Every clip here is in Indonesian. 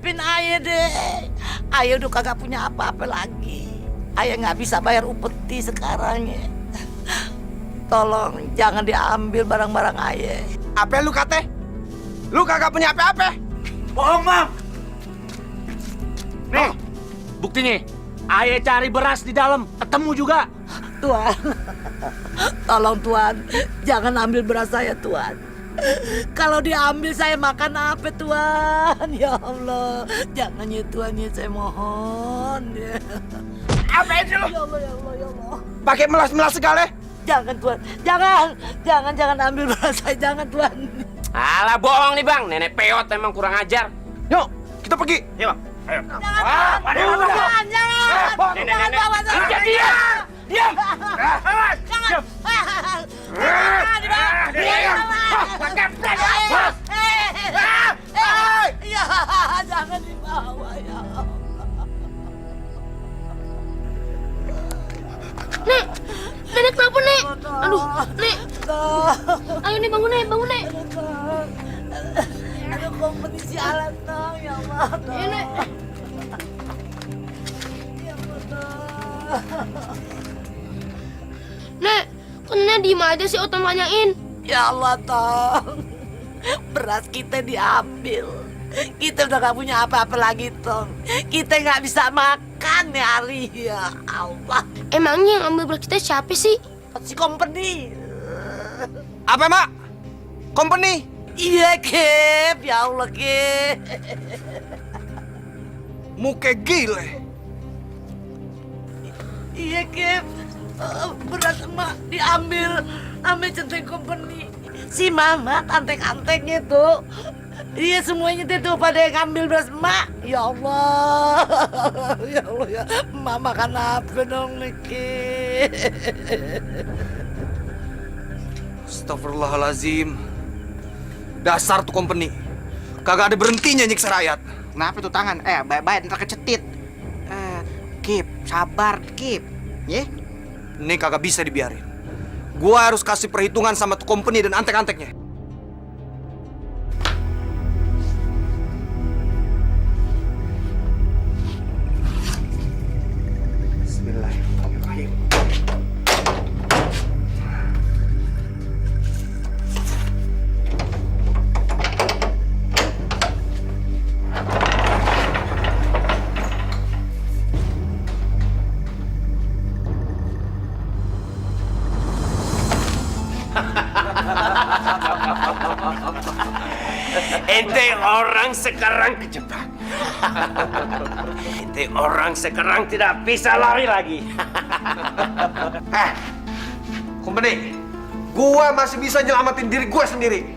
maafin ayah deh. Ayah udah kagak punya apa-apa lagi. Ayah nggak bisa bayar upeti sekarang ya. Tolong jangan diambil barang-barang ayah. Apa lu kate? Lu kagak punya apa-apa? Bohong, Mam. Nih, buktinya. Ayah cari beras di dalam, ketemu juga. Tuan, tolong Tuan, jangan ambil beras saya Tuan. Kalau diambil saya makan apa Tuan? Ya Allah, jangan ya Tuan ya, saya mohon. Apa itu lu? Ya Allah, ya Allah, ya Allah. Pakai melas-melas segala? Jangan Tuan, jangan ambil beras saya, jangan Tuan. Alah bohong nih bang, nenek peot emang kurang ajar. Yuk, kita pergi. Iya, Bang. Ayo. Jangan bawa saya. Diam. Jangan dibawa ya. Nek, nenek kenapa, Nek? Aduh, Nek. Ayo nih bangun, Nek, bangun, Nek. Aduh, kompeni sialan dong, ya Allah. Ayo, Nek. Ya Allah. Nek, kok Nenek diem aja sih Otom tanyain? Ya Allah, Tong. Beras kita diambil. Kita udah gak punya apa-apa lagi, Tong. Kita gak bisa makan ya, Ari. Ya Allah. Emangnya yang ambil beras kita siapa sih? Si company. Apa, Mak? Company? Iya, Kep. Ya Allah, Kep. Muka gile. Iya, Kep. Beras emak diambil. Ambil centeng company. Si Mamat, antek-anteknya tuh. Iya, semuanya tuh pada ngambil beras emak. Ya Allah. Ya Allah, ya. Emak makan apa dong, Niki? Astagfirullahalazim. Dasar tuh company. Kagak ada berhentinya nyiksa rakyat. Kenapa tuh tangan? Baik-baik ntar kecetit. Kip, sabar, Kip. Ye? Ini kagak bisa dibiarin. Gua harus kasih perhitungan sama tuh company dan antek-anteknya. Bismillahirrahmanirrahim. Ente orang sekarang kejebak. Ente orang sekarang tidak bisa lari lagi. Company, gua masih bisa nyelamatin diri gua sendiri.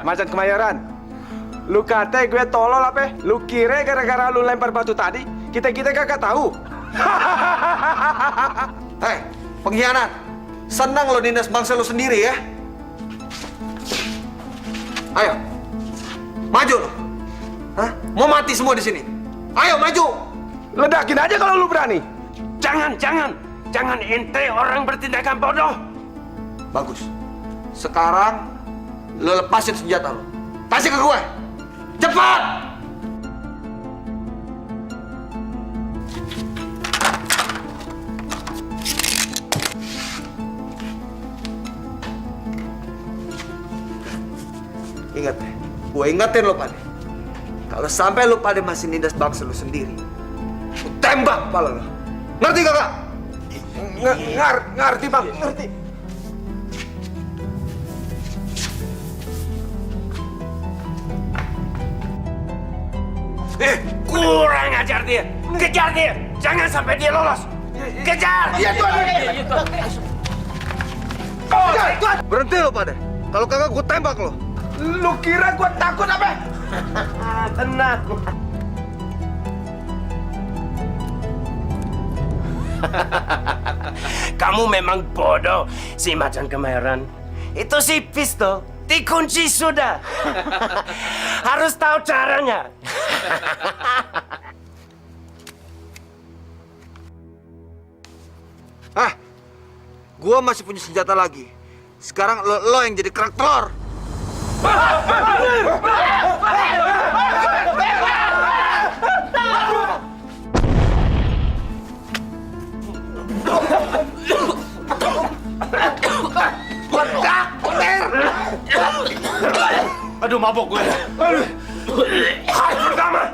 Macan Kemayoran. Lu kata gue tolol apa? Lu kira gara-gara lu lempar batu tadi, kita kagak tahu. Pengkhianat. Senang lo nindas bangsa lo sendiri ya. Ayo. Maju lo. Hah? Mau mati semua di sini. Ayo maju. Ledakin aja kalau lu berani. Jangan ente orang bertindakan bodoh. Bagus. Sekarang lo lepasin senjata lo. Kasih ke gue. Cepat. Ingat, gue ingetin lo pada. Kalau sampai lo pada masih nindas bangsa lo sendiri, gue tembak kepala lo. Ngerti kakak? Ngerti bang, ngerti. Kurang ajar dia. Kejar dia. Jangan sampai dia lolos. Kejar. Iya tuan. Berhenti lo pada. Kalau kagak gue tembak lo. Lu kira gua takut apa? Tenang. Kamu memang bodoh, si Macan Kemayoran. Itu si pistol dikunci sudah. Harus tahu caranya. Gua masih punya senjata lagi. Sekarang lo yang jadi kerak telur. Aduh, mabok gue. Harus pertama,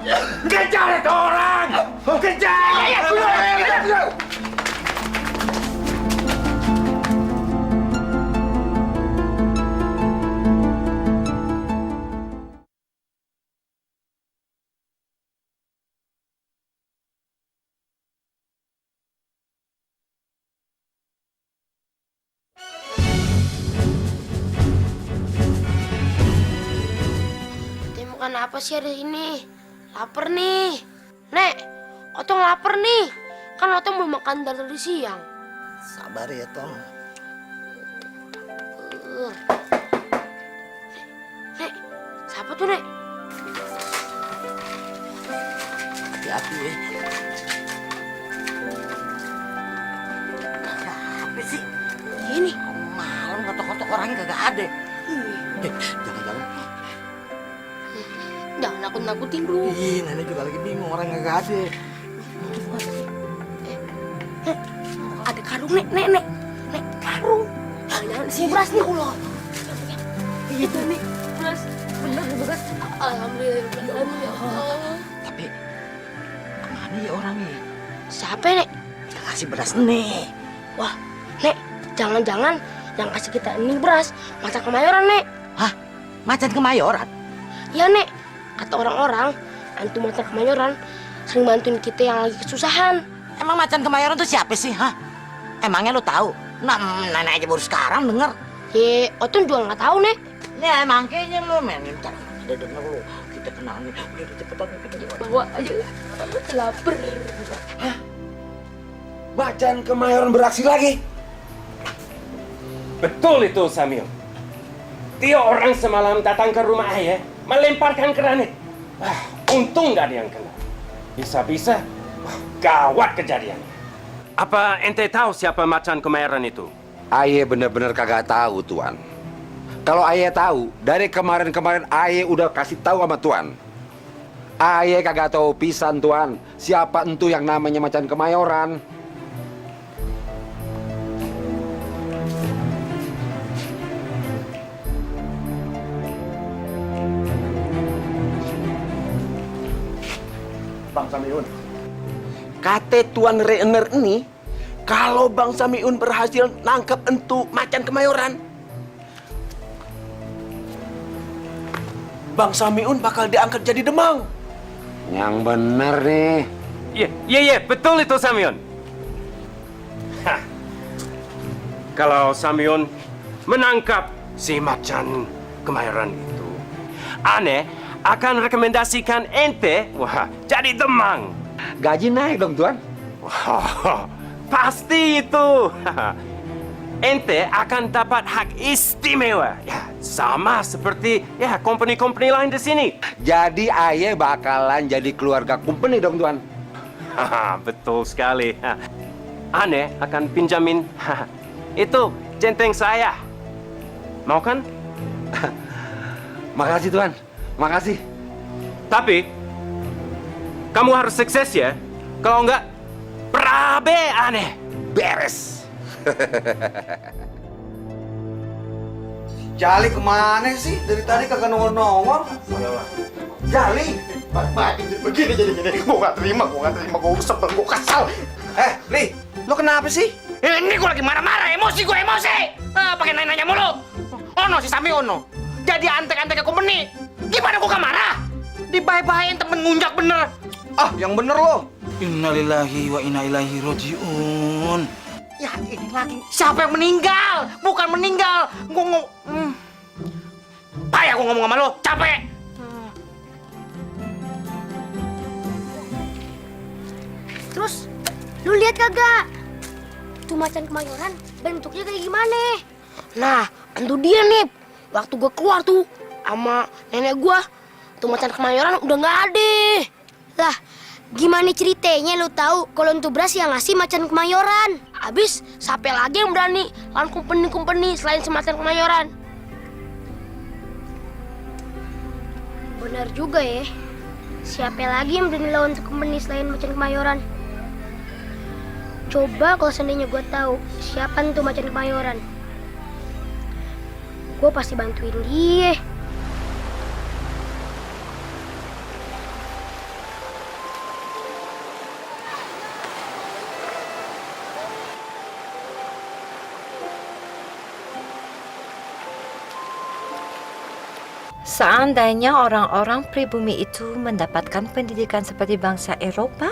kejar itu orang! Kejar! Teh makan apa sih hari ini? Laper nih. Nek, Otong lapar nih. Kan Otong belum makan dari siang. Sabar ya, Tong. Nek, siapa tuh, Nek? Hati-hati ya. Apa sih? Ini. Malam kotok-kotok orangnya kagak ada. Jangan-jangan. Jangan nakut-nakutin lu. Ih, nenek juga lagi bingung orangnya kagak ada. Ada karung, Nek. Nek, karung. Jangan sih beras nih, Allah. Itu nih, beras. Bener, beras. Alhamdulillah. Tapi kemana ya orangnya? Siapa, Nek? Yang kasih beras nih. Wah, Nek, jangan-jangan yang kasih kita ini beras macan kemayoran, Nek. Hah? Macan kemayoran? Ya, Nek. Kata orang-orang, hantu macan kemayoran sering bantuin kita yang lagi kesusahan. Emang macan kemayoran tuh siapa sih? Hah? Emangnya lu tahu? Nah, nenek aja baru sekarang denger. Ye, Otong juga nggak tahu, Nek. Ya emang kayaknya lu mainin cara ada denger lu. Kita kenalin. Udah cepetan kita Bawa aja. Lapar. Macan kemayoran beraksi lagi. Betul itu, Samil. Tiga orang semalam datang ke rumah ayah, melemparkan granit. Wah, untung nggak ada yang kena. Bisa-bisa, gawat kejadian. Apa ente tahu siapa macan kemayoran itu? Aye bener-bener kagak tahu, Tuan. Kalau Aye tahu, dari kemarin-kemarin Aye udah kasih tahu sama Tuan. Aye kagak tahu pisan, Tuan. Siapa entu yang namanya macan kemayoran? Bang Samiun. Kata Tuan Reiner ini, kalau Bang Samiun berhasil nangkep entu macan kemayoran, Bang Samiun bakal diangkat jadi demang. Yang bener nih. Iya, betul itu Samiun. Hah. Kalau Samiun menangkap si macan kemayoran itu, aneh akan rekomendasikan ente, wah, jadi demang. Gaji naik dong, Tuan. Wah, pasti itu. Ente akan dapat hak istimewa, ya sama seperti ya company-company lain di sini. Jadi Aye bakalan jadi keluarga company dong, Tuan. Haha, betul sekali. Aneh akan pinjamin itu centeng saya. Mau kan? Makasih, Tuan. Makasih. Tapi kamu harus sukses ya. Kalau enggak, berabe aneh. Beres. Jali kemana sih? Dari tadi kagak nongol-nongol. Jali. Begini jadi gue gak terima, gue sebel, gue kesal. Li, lo kenapa sih? Ini gue lagi marah-marah, emosi. Pakai nanya-nanya mulu. Ono si Sami Ono. Jadi antek-antek ke company. Gimana gue gak marah? Dibahayain temen ngunjak bener. Ah, yang bener lo. Innalillahi wa inna ilaihi rojiun. Ya ini lagi. Siapa yang meninggal? Bukan meninggal. Payah gue ngomong sama lo, capek. Terus, lu lihat kagak? Tuh macan kemayoran bentuknya kayak gimana? Nah, itu dia nih. Waktu gua keluar tuh sama nenek gua, tuh macan kemayoran udah nggak ada. Lah, gimana ceritanya lu tahu kalau itu beras yang ngasih macan kemayoran? Abis, siapa lagi yang berani lawan company selain si macan kemayoran? Benar juga ya. Siapa lagi yang berani lawan company selain macan kemayoran? Coba kalau seandainya gue tahu siapa tuh macan kemayoran, gue pasti bantuin dia. Seandainya orang-orang pribumi itu mendapatkan pendidikan seperti bangsa Eropa,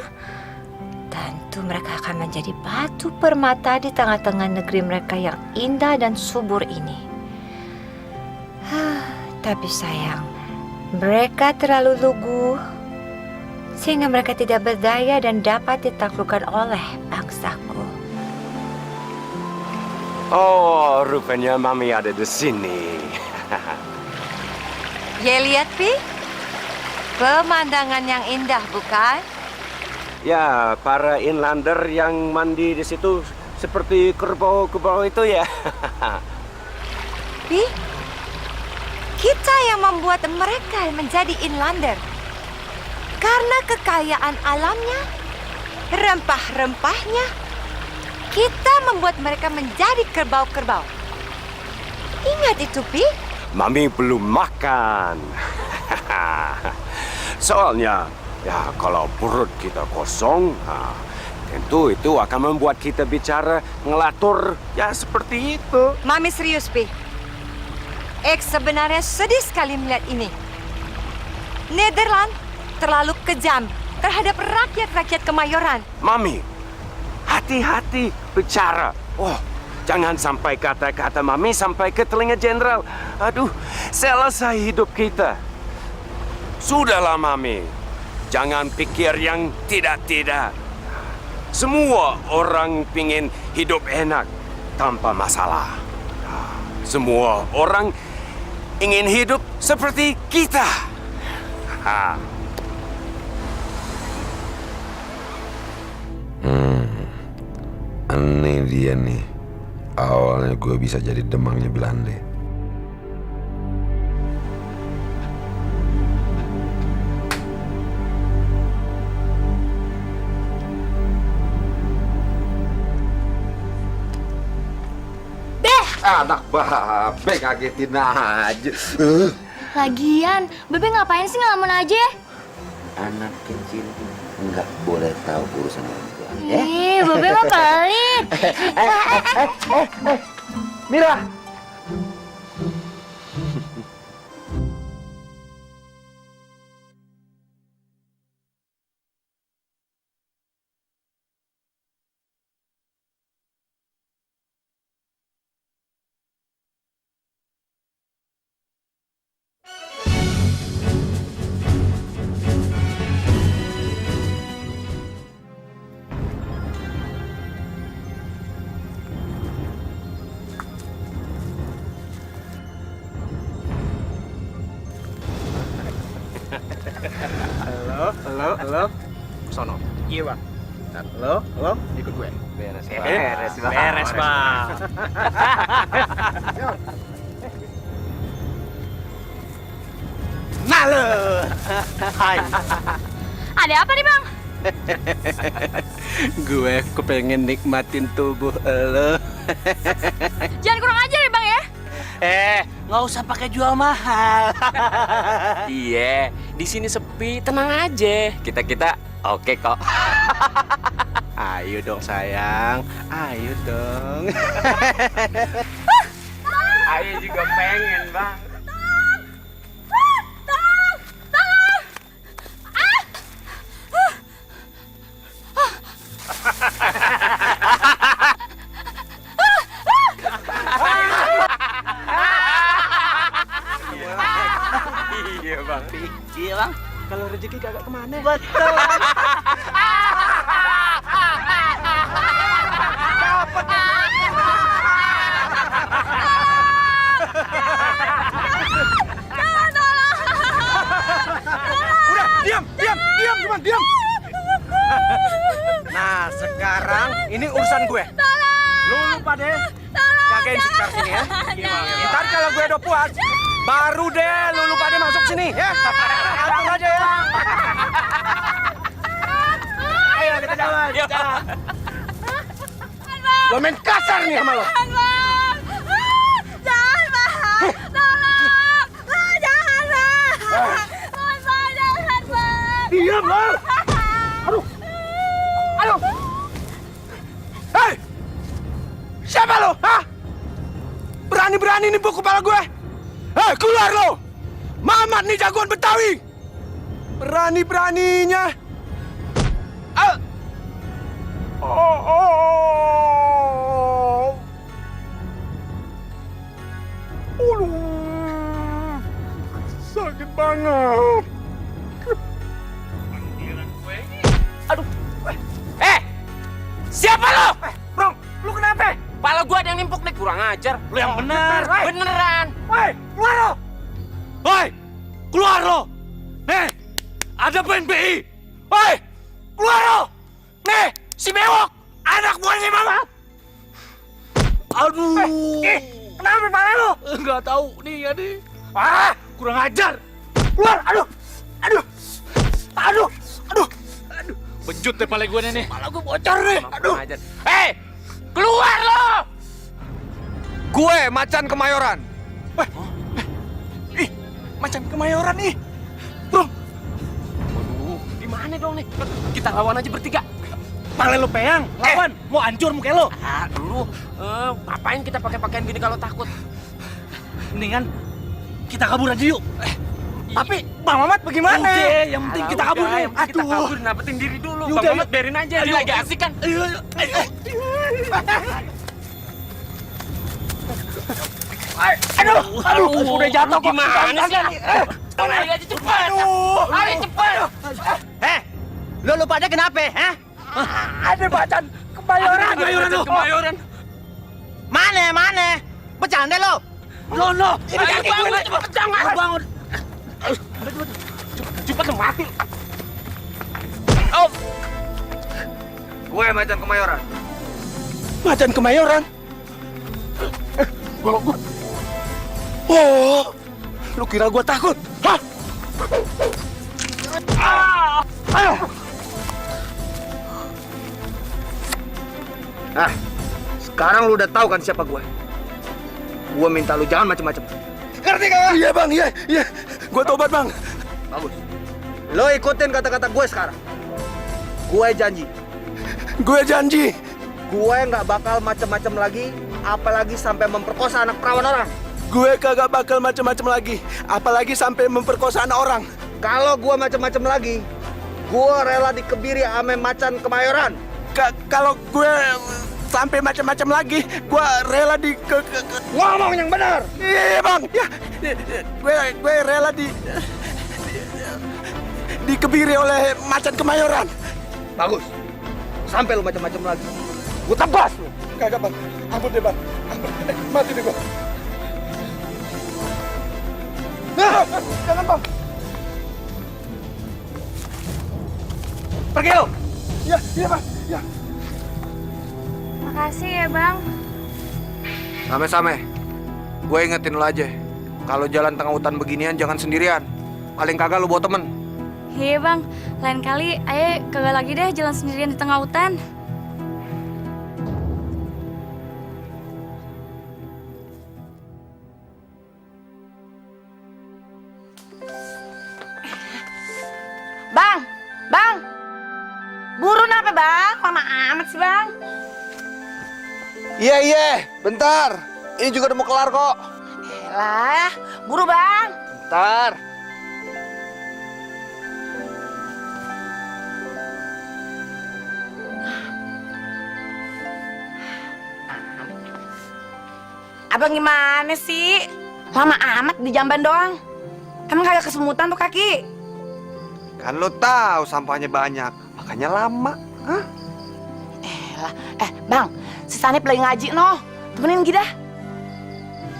tentu mereka akan menjadi batu permata di tengah-tengah negeri mereka yang indah dan subur ini. Tapi sayang, mereka terlalu lugu, sehingga mereka tidak berdaya dan dapat ditaklukkan oleh bangsaku. Oh, rupanya Mami ada di sini. Ya, lihat, Pi. Pemandangan yang indah, bukan? Ya, para inlander yang mandi di situ seperti kerbau-kerbau itu ya. Pi, kita yang membuat mereka menjadi inlander. Karena kekayaan alamnya, rempah-rempahnya, kita membuat mereka menjadi kerbau-kerbau. Ingat itu, Pi. Mami belum makan. Soalnya, ya kalau perut kita kosong, tentu itu akan membuat kita bicara ngelatur ya seperti itu. Mami serius, Pi. Sebenarnya sedih sekali melihat ini. Nederland terlalu kejam terhadap rakyat-rakyat Kemayoran. Mami, hati-hati bicara. Oh, jangan sampai kata-kata Mami sampai ke telinga jenderal. Aduh, selesai hidup kita. Sudahlah, Mami. Jangan pikir yang tidak-tidak. Semua orang pingin hidup enak tanpa masalah. Semua orang ingin hidup seperti kita. Ini dia nih. Awalnya gue bisa jadi demangnya Belanda. Anak babe ngagetin aja. Lagian, Bebe ngapain sih ngelamun aja? Anak kecil nggak boleh tahu urusan orang tua. Bebe mah pelit. Mira! Halo. Sono. Iya, Bang. Halo. Ikut gue. Beres, Bang. Nah lo. Hai. Ada apa nih, Bang? Gue kepengen nikmatin tubuh lo. Jangan kurang ajar ya, Bang ya. Nggak usah pakai jual mahal. Iya, di sini sepi, tenang aja. Kita oke kok. Ayo dong sayang, ayo dong. Ayo juga pengen, Bang. Iya, Bang. Iya, Bang. Kalau rezeki kagak kemana? Betul. Udah, diam, cuma diam. Nah, sekarang ini urusan gue. Lu lupa deh. Jagain sekitar sini ya. Ntar kalau gue udah puas, baru deh lu lupa deh masuk sini ya. Atur aja ya. Ayo kita jalan. Gue main kasar nih sama lo. Jangan, Bang. Tolong. Jangan, Bang. Jangan, Bang. Diam lo. Aduh. Hei! Siapa lo? Hah? Berani-berani nipu kepala gue? Hei, keluar lo! Mamat nih jagoan Betawi. Berani-beraninya. Sakit banget. Siapa lo? Bro, lu kenapa? Pala gua ada yang nimpuk nih, kurang ajar. Lu yang bener. Beneran. Woi, keluar lo. Woi, keluar lo. Nih, ada PNPI. Woi, keluar lo. Nih, si Bewok, anak buahnya Mama. Aduh. Kenapa pala lu? Nggak tahu nih ya nih. Kurang ajar. Keluar, aduh. Bejut deh pala gue nih. Pala gue bocor nih. Aduh. Keluar lo. Gue Macan Kemayoran. Macan Kemayoran nih. Bro, Di mana dong nih? Kita lawan aja bertiga. Pala lo peyang, lawan. Mau hancur muka lo. Aduh, ngapain kita pakai pakaian gini kalau takut? Mendingan kita kabur aja yuk. tapi Bang Mamat bagaimana? Oke, yang penting kita kabur nih. Kita kabur, napetin diri dulu. Yaudah, Bang Mamat biarin aja, dia lagi asik kan. Ayo. Aduh, udah jatuh kok. Gimana sih? Lari aja cepet. Lari cepet. Lu pada kenapa? Ada Macan Kemayoran. Kemayoran. Mana? Bercanda lo? No. Ayo bangun, cepet jangan. Bangun. Cepet mati. Gue Macan Kemayoran. Macan Kemayoran? Oh, lu kira gua takut? Hah? Nah, sekarang lu udah tahu kan siapa gue? Gue minta lu jangan macem-macem. Ngerti gak? Iya bang, iya. Gua tobat bang. Bagus. Lo ikutin kata-kata gue sekarang. Gue janji. Gue nggak bakal macem-macem lagi, apalagi sampai memperkosa anak perawan orang. Gue kagak bakal macem-macem lagi, apalagi sampai memperkosa anak orang. Kalau gue macem-macem lagi, gue rela dikebiri ame Macan Kemayoran. Kalau gue sampai macem-macem lagi, gue rela Ngomong yang benar. Iya bang, ya. Gue rela dikebiri oleh Macan Kemayoran. Bagus. Sampai lu macem-macem lagi, gue tebas lu. Kagak bang, ampun deh bang, mati deh bang. Jangan bang. Pergi lu. Iya bang, ya. Makasih ya bang. Same-same. Gue ingetin lu aja. Kalau jalan tengah hutan beginian jangan sendirian. Paling kagak lu bawa temen. Iya bang, lain kali ayah kagak lagi deh jalan sendirian di tengah hutan. Bang, buru napa bang? Lama amat sih bang. Iya, bentar. Ini juga udah mau kelar kok. Elah, buru bang. Bentar. Abang gimana sih? Lama amat di jamban doang. Emang kagak kesemutan tuh kaki? Kan lo tahu sampahnya banyak, makanya lama. Hah? Bang, si Sanip lagi ngaji noh. Temenin kita.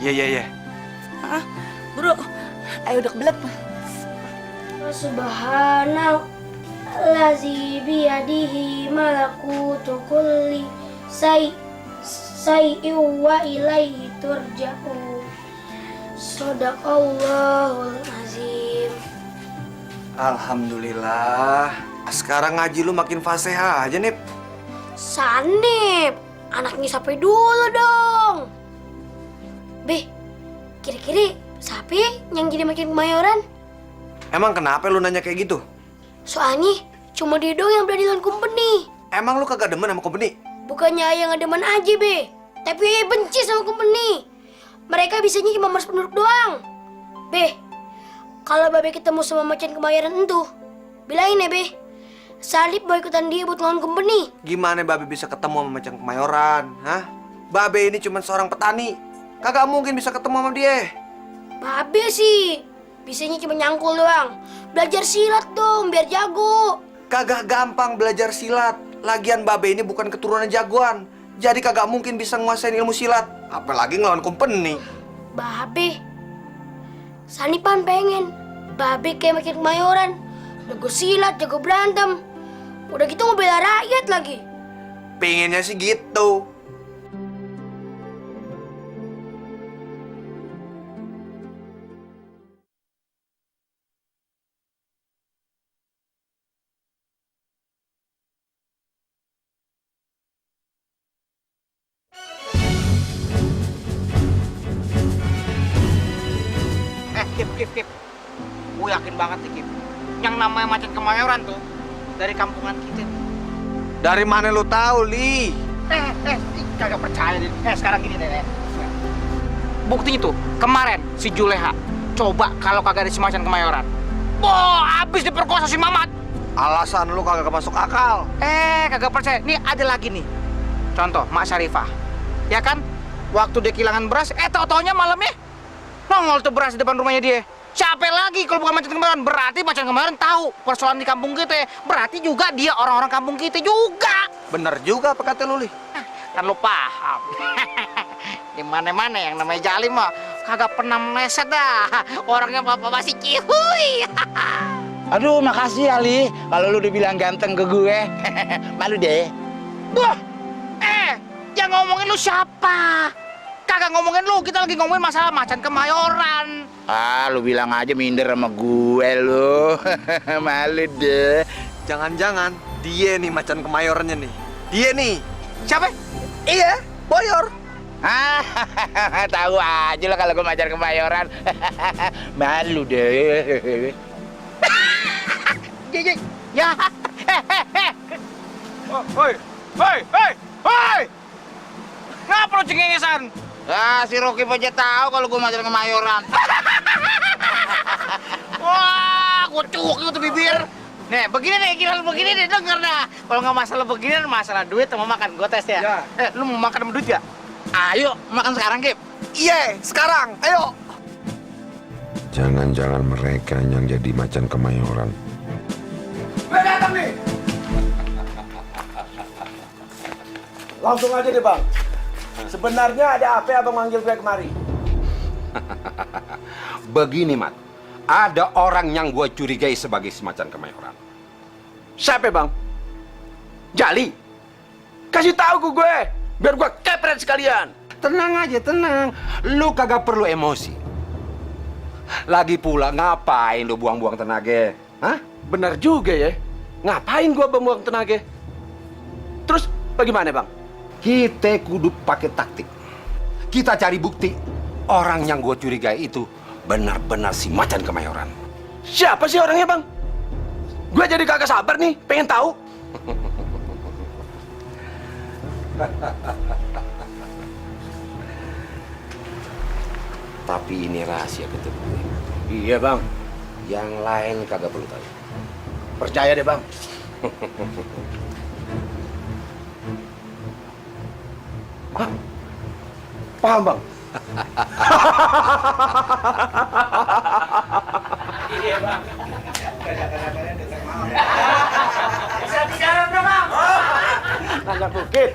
Iya. Buru, ayo udah kebelet. Subhanallazi biyadihi malakutu kulli syai'in wa ilaihi turja'un. Shadaqallahul azim. Alhamdulillah. Sekarang ngaji lu makin fasih aja, Nip. Sanip, anaknya sampai dulu dong. Be, kira-kira siapa yang jadi makin Kemayoran? Emang kenapa lu nanya kayak gitu? Soalnya cuma dia doang yang berani lawan company. Emang lu kagak demen sama company? Bukannya ayah nggak demen aja, Be. Tapi ayah benci sama company. Mereka bisanya cuma meres penduduk doang. Be, Kalau Babe ketemu sama macan kemayoran itu, bilangin ya, Be. Salib mau ikutan dia buat ngelawan company. Gimana Babe bisa ketemu sama macan kemayoran? Hah? Babe ini cuma seorang petani. Kagak mungkin bisa ketemu sama dia. Babe sih, bisanya cuma nyangkul doang. Belajar silat dong, biar jago. Kagak gampang belajar silat. Lagian Babe ini bukan keturunan jagoan. Jadi kagak mungkin bisa nguasain ilmu silat. Apalagi ngelawan company. Babe, Sanipan pengen Babe kayak macan kemayoran. Jago silat, jago berantem. Udah gitu ngebela rakyat lagi. Pengennya sih gitu. Kip. Gue yakin banget nih, Kip. Yang namanya macan kemayoran tuh dari kampungan kita. Dari mana lu tahu, Li? Kagak percaya deh. Sekarang gini deh. Buktinya tuh, kemarin si Juleha. Coba kalau kagak ada si macan kemayoran. Wah, habis diperkosa si Mamat. Alasan lu kagak masuk akal. Kagak percaya. Nih ada lagi nih. Contoh, Mak Syarifah. Ya kan? Waktu dia kehilangan beras, tau-taunya malamnya nongol tuh beras di depan rumahnya dia. Siapa lagi kalau bukan macan kemayoran? Berarti macan kemayoran tahu persoalan di kampung kita. Berarti juga dia orang-orang kampung kita juga. Bener juga apa kata lu, Li? Kan lu paham. Di mana-mana yang namanya Jalim mah kagak pernah meleset dah. Orangnya bapak masih cihuy. Aduh, makasih ya, Li. Kalau lu dibilang ganteng ke gue. Malu deh. Wah, yang ngomongin lu siapa? Kagak ngomongin lu, kita lagi ngomongin masalah macan kemayoran. Ah, lu bilang aja minder sama gue, lu. Malu deh. Jangan-jangan dia nih macan kemayorannya nih. Dia nih. Siapa? Iya, Boyor. Tahu aja lo kalau gue macan kemayoran. Malu deh. Ya. Hoi. Ngapa lo cengengesan? Ah, si Rocky aja tahu kalau gue macan kemayoran. Wah, gue cuek tuh bibir. Nih, begini nih, gila begini nih, denger dah. Kalau nggak masalah begini, masalah duit sama makan. Gue tes ya. Lu mau makan sama duit gak? Ayo, makan sekarang, Kip. Iya, sekarang. Ayo. Jangan-jangan mereka yang jadi macan kemayoran. Gue datang nih. Langsung aja deh, Bang. Sebenarnya ada apa Abang manggil gue kemari? Begini, Mat. Ada orang yang gue curigai sebagai semacam kemayoran. Siapa, Bang? Jali? Kasih tahu ke gue, biar gue kepret sekalian. Tenang aja, tenang. Lu kagak perlu emosi. Lagi pula ngapain lu buang-buang tenaga? Hah? Benar juga ya. Ngapain gue buang tenaga? Terus bagaimana, Bang? Kita kudu pakai taktik. Kita cari bukti orang yang gue curigai itu benar-benar si macan kemayoran. Siapa sih orangnya, Bang? Gue jadi kagak sabar nih, pengen tahu. Tapi ini rahasia kita berdua. Iya, Bang. Yang lain kagak perlu tahu. Percaya deh, Bang. Hah? Paham, Bang? Iya, Bang. Bisa bicara dong, Bang. Nanya bukit.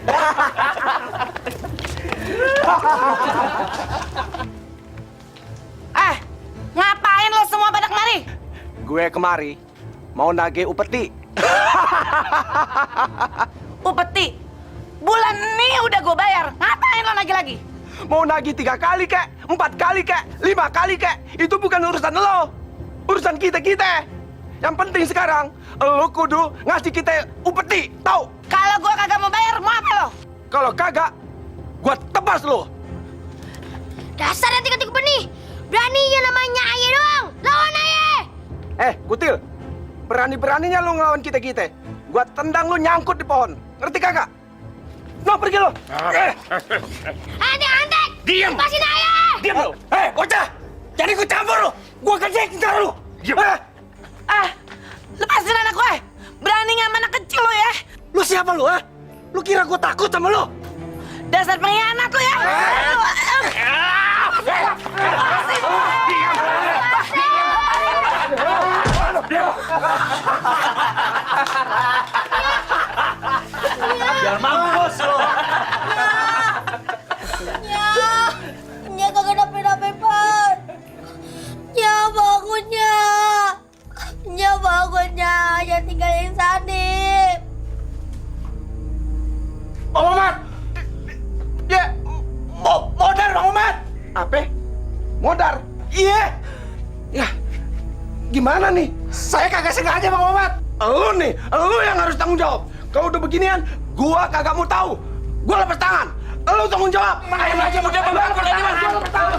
Ngapain lo semua pada kemari? Gue kemari mau nagih upeti. Upeti, bulan ini udah gue bayar. Ngapain lo nagih lagi? Mau nagih 3 kali kek, 4 kali kek, 5 kali kek. Itu bukan urusan lo. Urusan kita-kita. Yang penting sekarang, lo kudu ngasih kita upeti, tahu? Kalau gue kagak mau bayar, mau apa lo? Kalau kagak, gue tebas lo. Dasar yang tiga-tiga benih. Beraninya namanya Aye doang. Lawan Aye. Kutil. Berani-beraninya lo ngelawan kita-kita. Gue tendang lo nyangkut di pohon. Ngerti kagak? No, pergi lo. Antek. Diam. Lepasin Aye. Diam lo. Bocah. Jangan ikut campur lo. Gua kerjain ntar lu. Lepasin anak gue. Berani sama anak kecil lo ya. Lu siapa lu, ha? Lu kira gua takut sama lu? Dasar pengkhianat lo ya. Biar mampus lo. Nya kagak dapet-dapet, Pak. Nya bangun, Nya. Nya bangun, Nya. Jangan tinggalin Sanip. Bang Mamat! Ya, modar Bang Mamat! Apa? Modar? Iya! Ya, gimana nih? Saya kagak sengaja Bang Mamat. Lu yang harus tanggung jawab. Kalau udah beginian, gua kagak mau tahu. Gua lepas tangan. Lu tanggung jawab. Ayo aja udah Bang Mamat. Gua lepas tangan.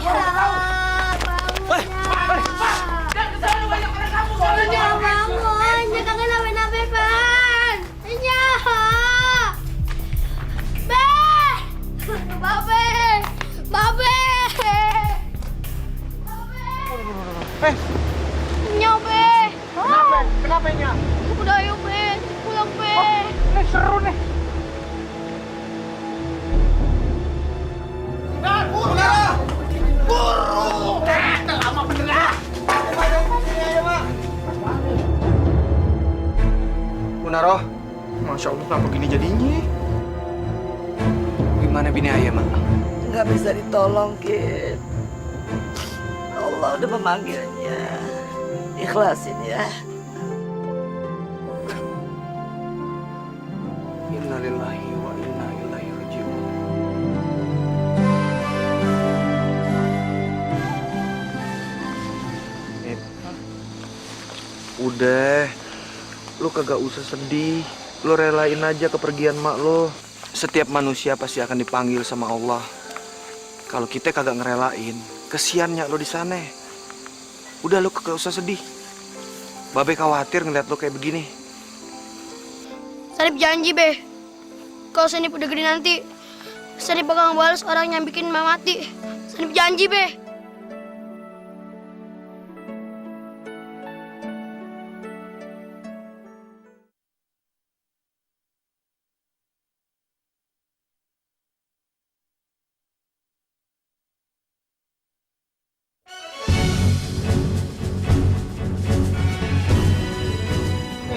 Nya bangun. Nya kagak dapet-dapet, Pan. Nya. Babe! Babe! Nya, Be! Kenapa Nya? Udah yuk, Be. Pulang, Be. Ini seru nih. Munaro, Masya Allah, kenapa gini jadinya? Gimana bini ayah, Mak? Nggak bisa ditolong, Kid. Allah udah memanggilnya. Ikhlasin ya. Innalillahi wa inna ilaihi raji'un. Udah, lu kagak usah sedih. Lu relain aja kepergian mak lo. Setiap manusia pasti akan dipanggil sama Allah. Kalau kita kagak ngerelain, kesiannya lo di sana. Udah lu kagak usah sedih. Babe khawatir ngeliat lo kayak begini. Sanip janji, Be. Kalau Sanip udah gede nanti, Sanip bakal ngebales orang yang bikin Mama mati. Sanip janji, Be.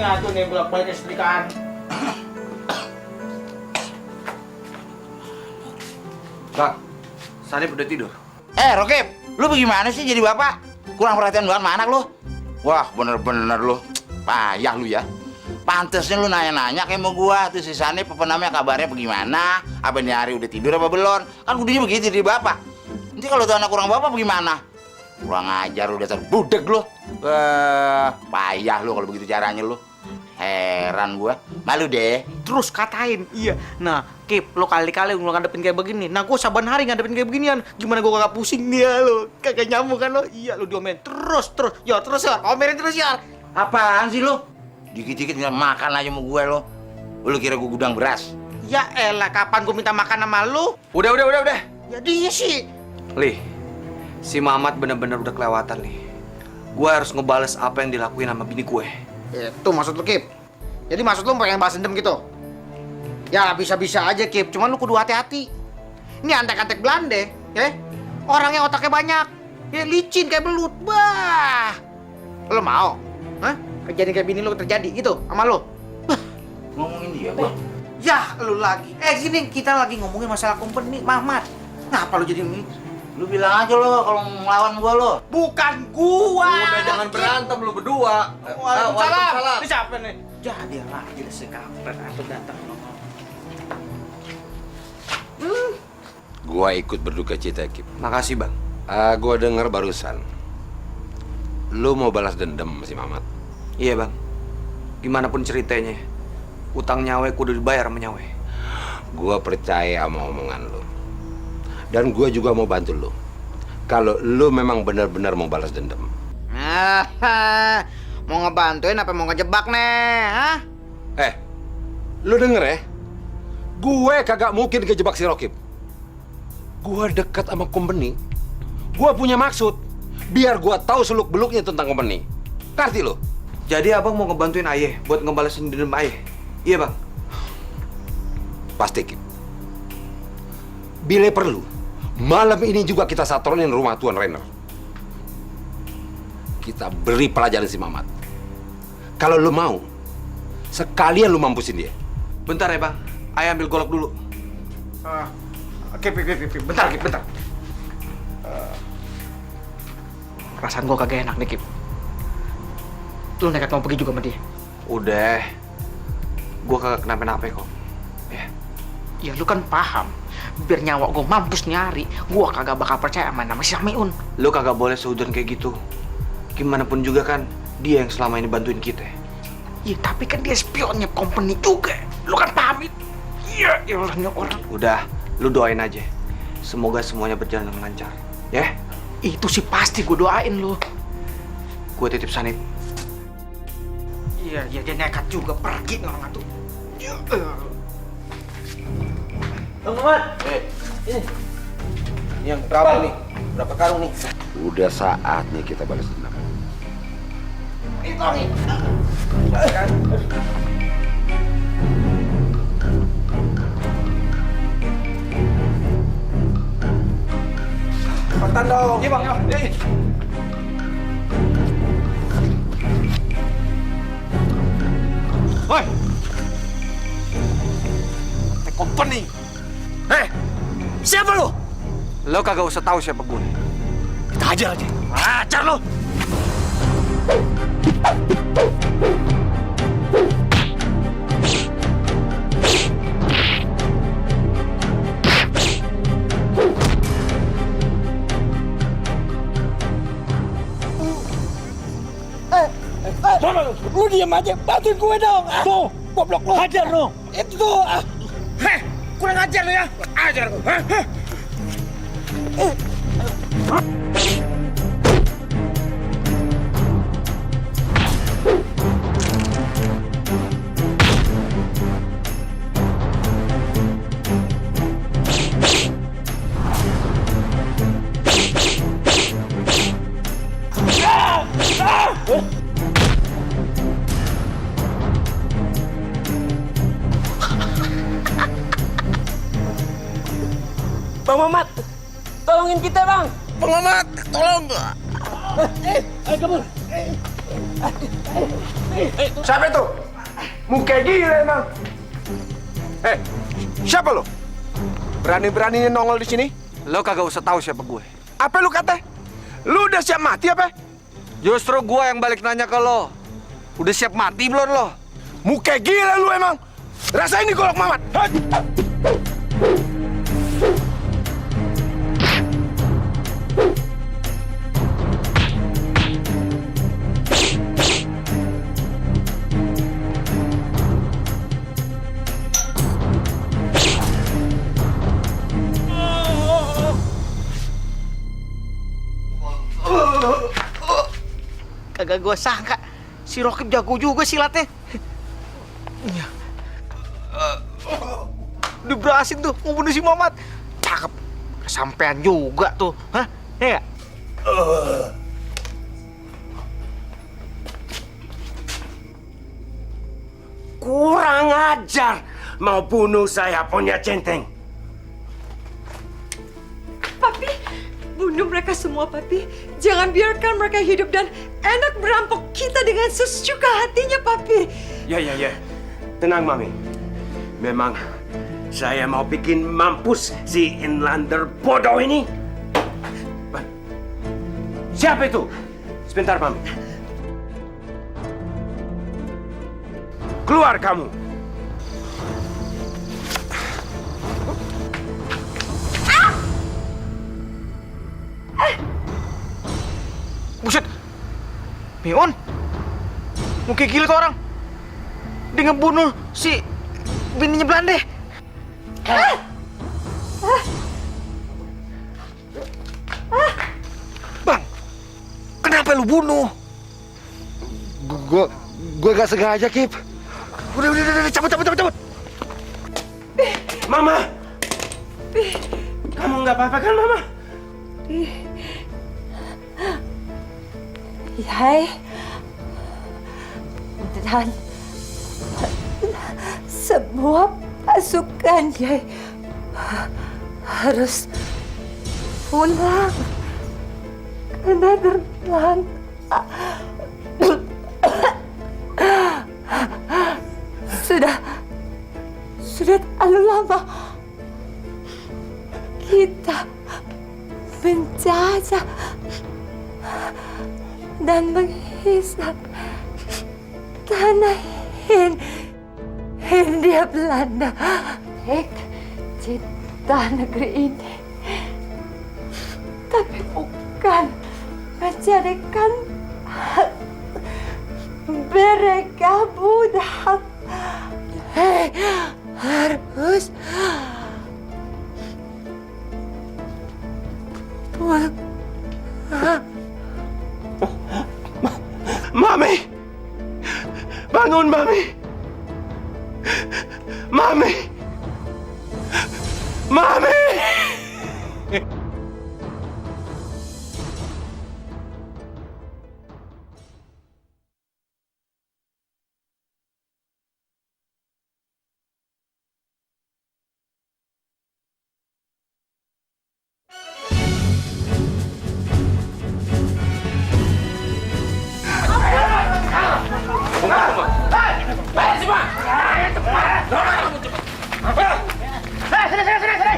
Ngatu nih bolak-balik kesetrikaan. Kak, Sanip udah tidur. Rokib, lu bagaimana sih jadi bapak? Kurang perhatian banget sama anak lu. Wah, bener-bener lu. Payah lu ya. Pantesnya lu nanya-nanya kayak mau gua. Tuh si Sanip apa namanya, kabarnya bagaimana? Apa nih hari udah tidur apa belum? Kan kudunya begitu jadi bapak. Nanti kalau tuh anak kurang bapak bagaimana? Kurang ajar lu, dasar budek lu. Payah lu kalau begitu caranya lu. Heran gua. Malu deh. Terus katain, iya. Nah, Kip, lo kali-kali lo ngadepin kayak begini. Nah, gue saban hari ngadepin kayak beginian. Gimana gue kagak pusing dia lo? Kagak nyambung kan lo? Iya, lo diomelin terus. Ya, terus ya. Omelin terus ya. Apaan sih lu? Dikit-dikit nggak makan aja sama gue lo. Lu kira gue gudang beras? Ya elah, kapan gue minta makan sama lu? Udah. Ya dia sih. Lih, si Mamat bener-bener udah kelewatan nih. Gue harus ngebales apa yang dilakuin sama bini gue. Itu maksud lu, Kip. Jadi maksud lu pengen balas dendam gitu? Ya bisa-bisa aja, Kip. Cuman lu kudu hati-hati. Ini antek-antek Belanda, ya. Orangnya otaknya banyak. Ya licin kayak belut. Bah. Lu mau? Hah? Kejadian kayak bini lu terjadi gitu sama lu? Ngomongin dia, gua. Ya, lu lagi. Sini kita lagi ngomongin masalah company, Mamat. Ngapa lu jadi ini? Lu bilang aja lo kalau ngelawan gua lo. Bukan gua. Udah jangan berantem lu berdua. Waalaikumsalam. Ini siapa nih? Jadi lagi deh sekampret atau datang. Gua ikut berduka cita, Kip. Makasih, Bang. Gua denger barusan. Lu mau balas dendam si Mamat. Iya, Bang. Gimana pun ceritanya, utang nyawe kudu dibayar sama nyawe. Gua percaya sama omongan lu. Dan gua juga mau bantu lu. Kalau lu memang benar-benar mau balas dendam. Mau ngebantuin apa mau ngejebak nih? Hah? Lu denger ya? Gue kagak mungkin kejebak si Rokib. Gue dekat sama company. Gue punya maksud. Biar gua tahu seluk-beluknya tentang company. Ngerti lo? Jadi abang mau ngebantuin ayah buat ngebalesin dendam ayah? Iya bang? Pasti, Kip. Bila perlu, malam ini juga kita satronin rumah Tuan Renner. Kita beri pelajaran si Mamat. Kalau lu mau, sekalian lu mampusin dia. Bentar ya bang, ayah ambil golok dulu. Kip, bentar, Kip, bentar. Perasaan gua kagak enak nih, Kip. Lu nekat mau pergi juga sama dia? Udah, gua kagak kenapa-napa kok. Ya lu kan paham, biar nyawa gua mampus nyari, gua kagak bakal percaya sama nama si Samiun. Lu kagak boleh seudon kayak gitu. Gimana pun juga kan, dia yang selama ini bantuin kita. Ya tapi kan dia spionnya company juga. Lu kan paham itu? Iya, ilahnya orang. Udah, lu doain aja. Semoga semuanya berjalan dengan lancar. Ya? Itu sih pasti gua doain lu. Gue titip Sanip. Iya, dia nekat juga pergi orang tuh. Bang Mamat. Ini. Yang berapa nih? Berapa karung nih? Udah saatnya kita balas dendam. Itu nih. Cepetan dong. Iya bang. Woi! Company. Siapa lo? Lo kagak usah tahu siapa gue. Kita hajar aja. Hajar lo! Lu diam aja, bantuin gue dong. Tuh, goblok lu. Hajar lo! Itu tuh. Heh, kurang ajar lu ya. Ajar lu. Bang Mamat, tolongin kita bang! Bang Mamat, tolong. Ayo kabur! Siapa itu? Muka gila emang. Siapa lo? Berani-beraninya nongol di sini? Lo kagak usah tahu siapa gue. Apa lu kata? Lu udah siap mati apa? Justru gue yang balik nanya ke lo. Udah siap mati belum lo? Muka gila lu emang. Rasain nih golok Mamat. Kagak gua sangka si Rokib jago juga silatnya. Udah berhasil tuh ngebunuh si Mamat. Cakep. Kesampean juga tuh. Hah? Ya nggak? Kurang ajar. Mau bunuh saya punya centeng. Papi, bunuh mereka semua, Papi. Jangan biarkan mereka hidup dan enak merampok kita dengan sesuka hatinya, Papi. Ya. Tenang, Mami. Memang saya mau bikin mampus si Inlander bodoh ini. Siapa itu? Sebentar, Mami. Keluar kamu. Buset. Mion. Mungkin gila tuh orang. Dia ngebunuh si bininya Belanda. Bang, kenapa lu bunuh? Gue gak sengaja, Kip. Udah, cabut. Mama. Kamu nggak apa-apa kan, Mama? Yai, dan semua pasukan Yai harus pulang ke Nederland. Sudah terlalu lama kita menjajah dan menghisap tanah Hindia Belanda. Cinta negeri ini, tapi bukan menjadikan mereka budak. Harus Mami! Bangun, Mami! Mami! Mami!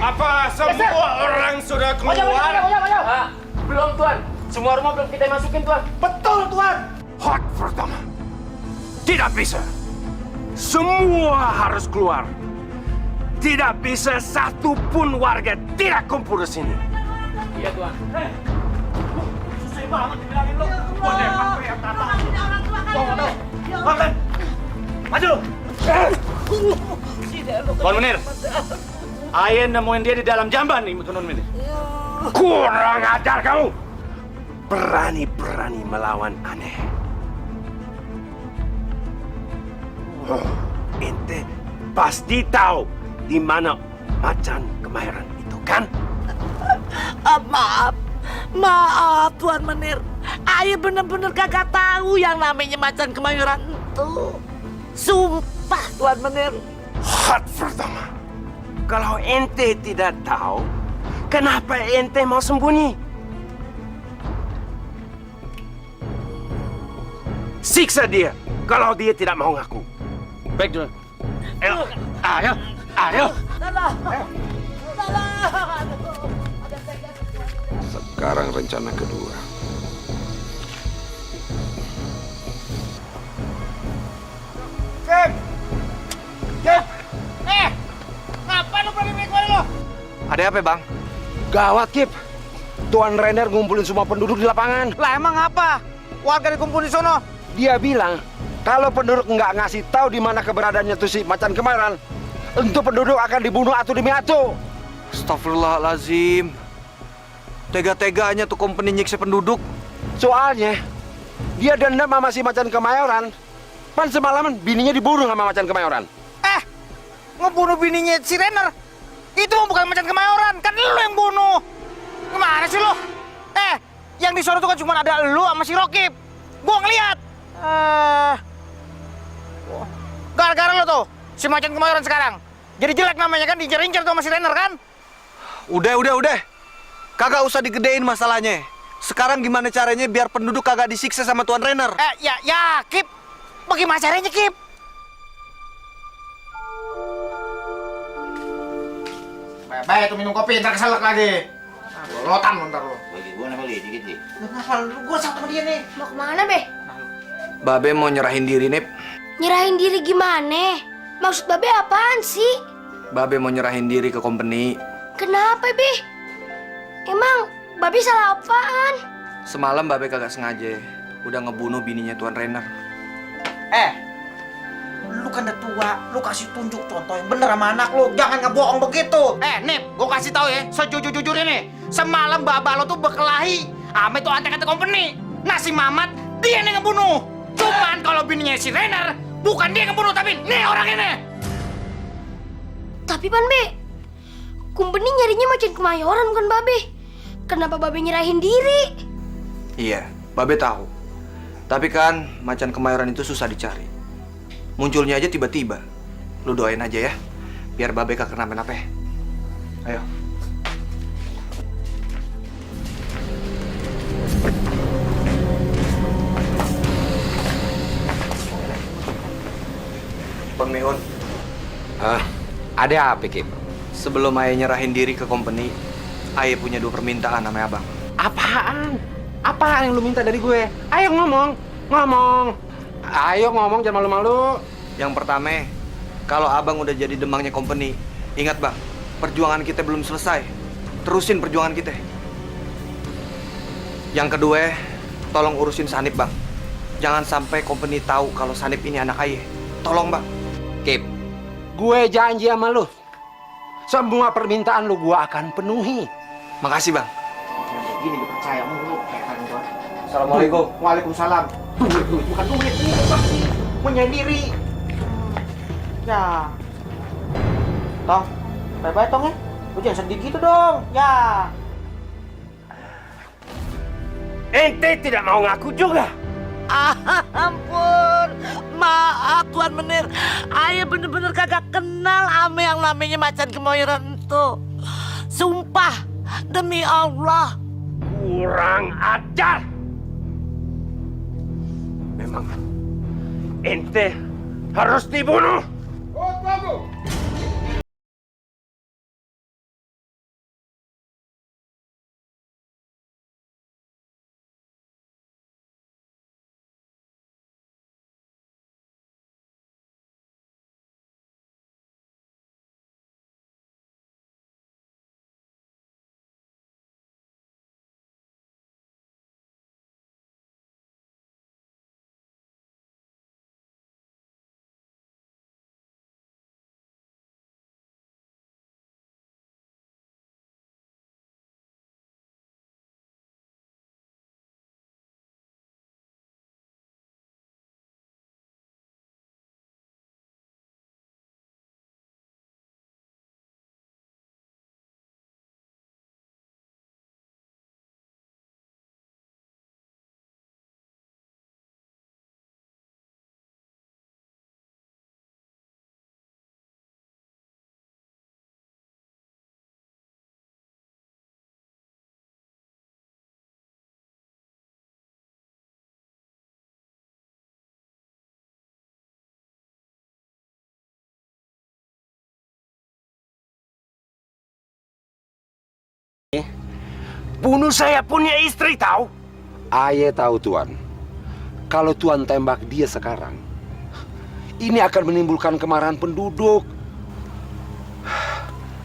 Apa semua orang sudah keluar? Belum, Tuan. Semua rumah belum kita masukin, Tuan. Betul, Tuan. Hak pertama. Tidak bisa. Semua harus keluar. Tidak bisa satu pun warga tidak kumpul di sini. Iya, Tuan. Susah banget dibilangin lo. Maju. Tuan Menir. Ayah nemuin dia di dalam jamban nih, Tuan Menir. Kurang ajar kamu. Berani-berani melawan aneh. Ente pasti tahu di mana Macan Kemayoran itu, kan? Maaf Tuan Menir. Ayah bener-bener kagak tahu yang namanya Macan Kemayoran itu. Sumpah Tuan Menir. Hak pertama. Kalau ente tidak tahu, kenapa ente mau sembunyi? Siksa dia kalau dia tidak mau ngaku. Baik, Tuan. Ayo. Sekarang rencana kedua. Ngapain lu berani kemari lo? Ada apa, Bang? Gawat, Kip. Tuan Renner ngumpulin semua penduduk di lapangan. Lah emang apa? Warga dikumpul di sono. Dia bilang, kalau penduduk nggak ngasih tahu di mana keberadaannya tuh si Macan Kemayoran, untuk penduduk akan dibunuh atu demi atu. Astagfirullahalazim. Tega-teganya tuh company nyiksa penduduk. Soalnya, dia dendam sama si Macan Kemayoran. Pan semalaman bininya dibunuh sama Macan Kemayoran. Ngebunuh bininya si Renner. Itu mah bukan Macan Kemayoran, kan lu yang bunuh. Gimana sih lu? Yang di sono tuh kan cuma ada lu sama si Rokib. Gua ngeliat. Gara-gara lu tuh, si Macan Kemayoran sekarang. Jadi jelek namanya kan, diincer-incer tuh sama si Renner kan? Udah. Kagak usah digedein masalahnya. Sekarang gimana caranya biar penduduk kagak disiksa sama Tuan Renner? Ya, Kip. Bagaimana caranya, Kip? Baik, tuh minum kopi, ntar keselak lagi. Lotan lu ntar lu. Bagi gua beli dikit sih. Kenapa lu? Gua sama dia nih. Mau kemana, Be? Babe mau nyerahin diri, Nip. Nyerahin diri gimana? Maksud Babe apaan sih? Babe mau nyerahin diri ke company. Kenapa, Be? Emang Babe salah apaan? Semalam Babe kagak sengaja udah ngebunuh bininya Tuan Renner. Lu kan udah tua, lu kasih tunjuk contoh yang bener sama anak lu. Jangan ngebohong begitu. Nip, gua kasih tahu ya, sejujur-jujurnya nih. Semalam baba lo tuh berkelahi sama itu antek-antek company. Nah si Mamat, dia yang ngebunuh. Cuman kalau bininya si Renner, bukan dia yang ngebunuh, tapi nih orang ini. Tapi Pan, Be, company nyarinya Macan Kemayoran bukan Babe. Kenapa Babe nyerahin diri? Iya, Babe tahu. Tapi kan macan kemayoran itu susah dicari. Munculnya aja tiba-tiba. Lu doain aja ya, biar Babe gak kenapa-napa. Ayo. Bang Mehun. Ada apa, Kip? Sebelum Ayah nyerahin diri ke company, Ayah punya 2 permintaan sama Abang. Apaan? Apaan yang lu minta dari gue? Ayo ngomong. Ayo ngomong, jangan malu-malu. Yang pertama, kalau Abang udah jadi demangnya company, ingat Bang, perjuangan kita belum selesai. Terusin perjuangan kita. Yang kedua, tolong urusin Sanip Bang. Jangan sampai company tahu kalau Sanip ini anak Ayah. Tolong Bang. Kip, gue janji sama lu. Semua permintaan lu gue akan penuhi. Makasih Bang. Gini dipercaya mulu kayak kan gua. Assalamualaikum. Waalaikumsalam. Duit bukan duit, ini pasti menyendiri. Ya. Tong, bye-bye Tong ya. Lu jangan sedih gitu dong. Ya. Ente tidak mau ngaku juga. Ampun, maaf Tuan Menir. Ayah bener-bener kagak kenal ame yang namanya macan kemayoran itu. Sumpah, demi Allah. Kurang ajar. Memang ente harus dibunuh. Bunuh saya punya istri tahu. Ayah tahu Tuan. Kalau Tuan tembak dia sekarang, ini akan menimbulkan kemarahan penduduk.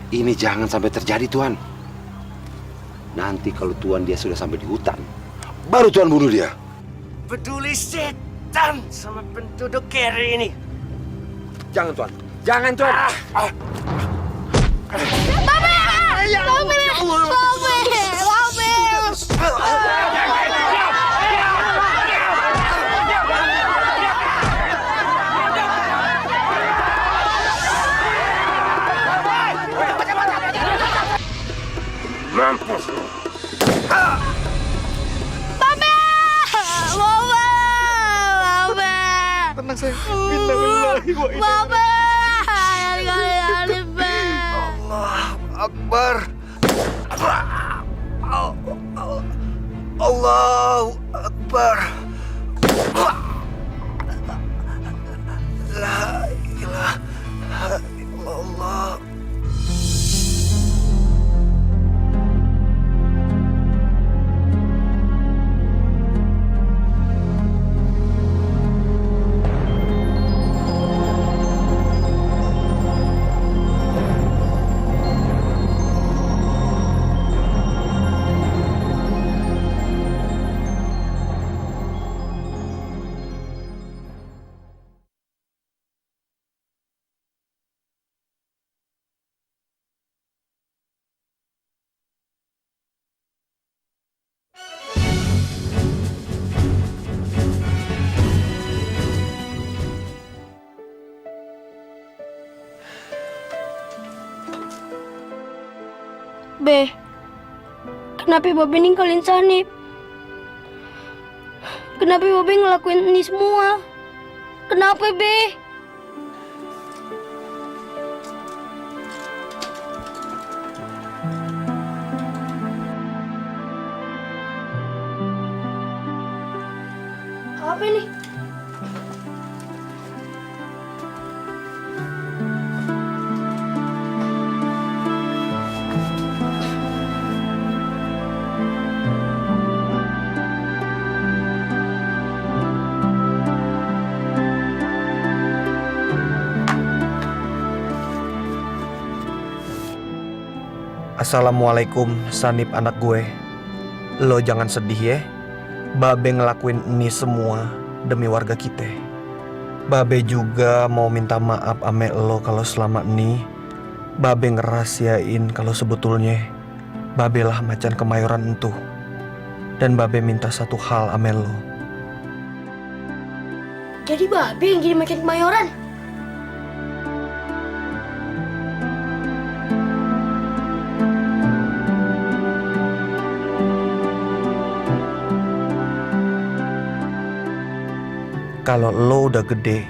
Ini jangan sampai terjadi Tuan. Nanti kalau Tuan dia sudah sampai di hutan, baru Tuan bunuh dia. Peduli setan sama penduduk kiri ini. Jangan Tuan. Jangan Tuan. Mampus. Tenang sayang. Allah Akbar. Allahu Akbar. La ilaha illallah. Be, kenapa Babe ninggalin Sanip? Kenapa Babe ngelakuin ini semua? Kenapa, Be? Apa ini? Assalamualaikum, Sanip anak gue. Lo jangan sedih ya. Babe ngelakuin ini semua demi warga kita. Babe juga mau minta maaf ame lo kalau selama ini Babe ngerahasiain kalau sebetulnya Babe lah macan kemayoran entuh. Dan Babe minta satu hal ame lo. Jadi Babe yang jadi macan kemayoran? Kalau lo udah gede,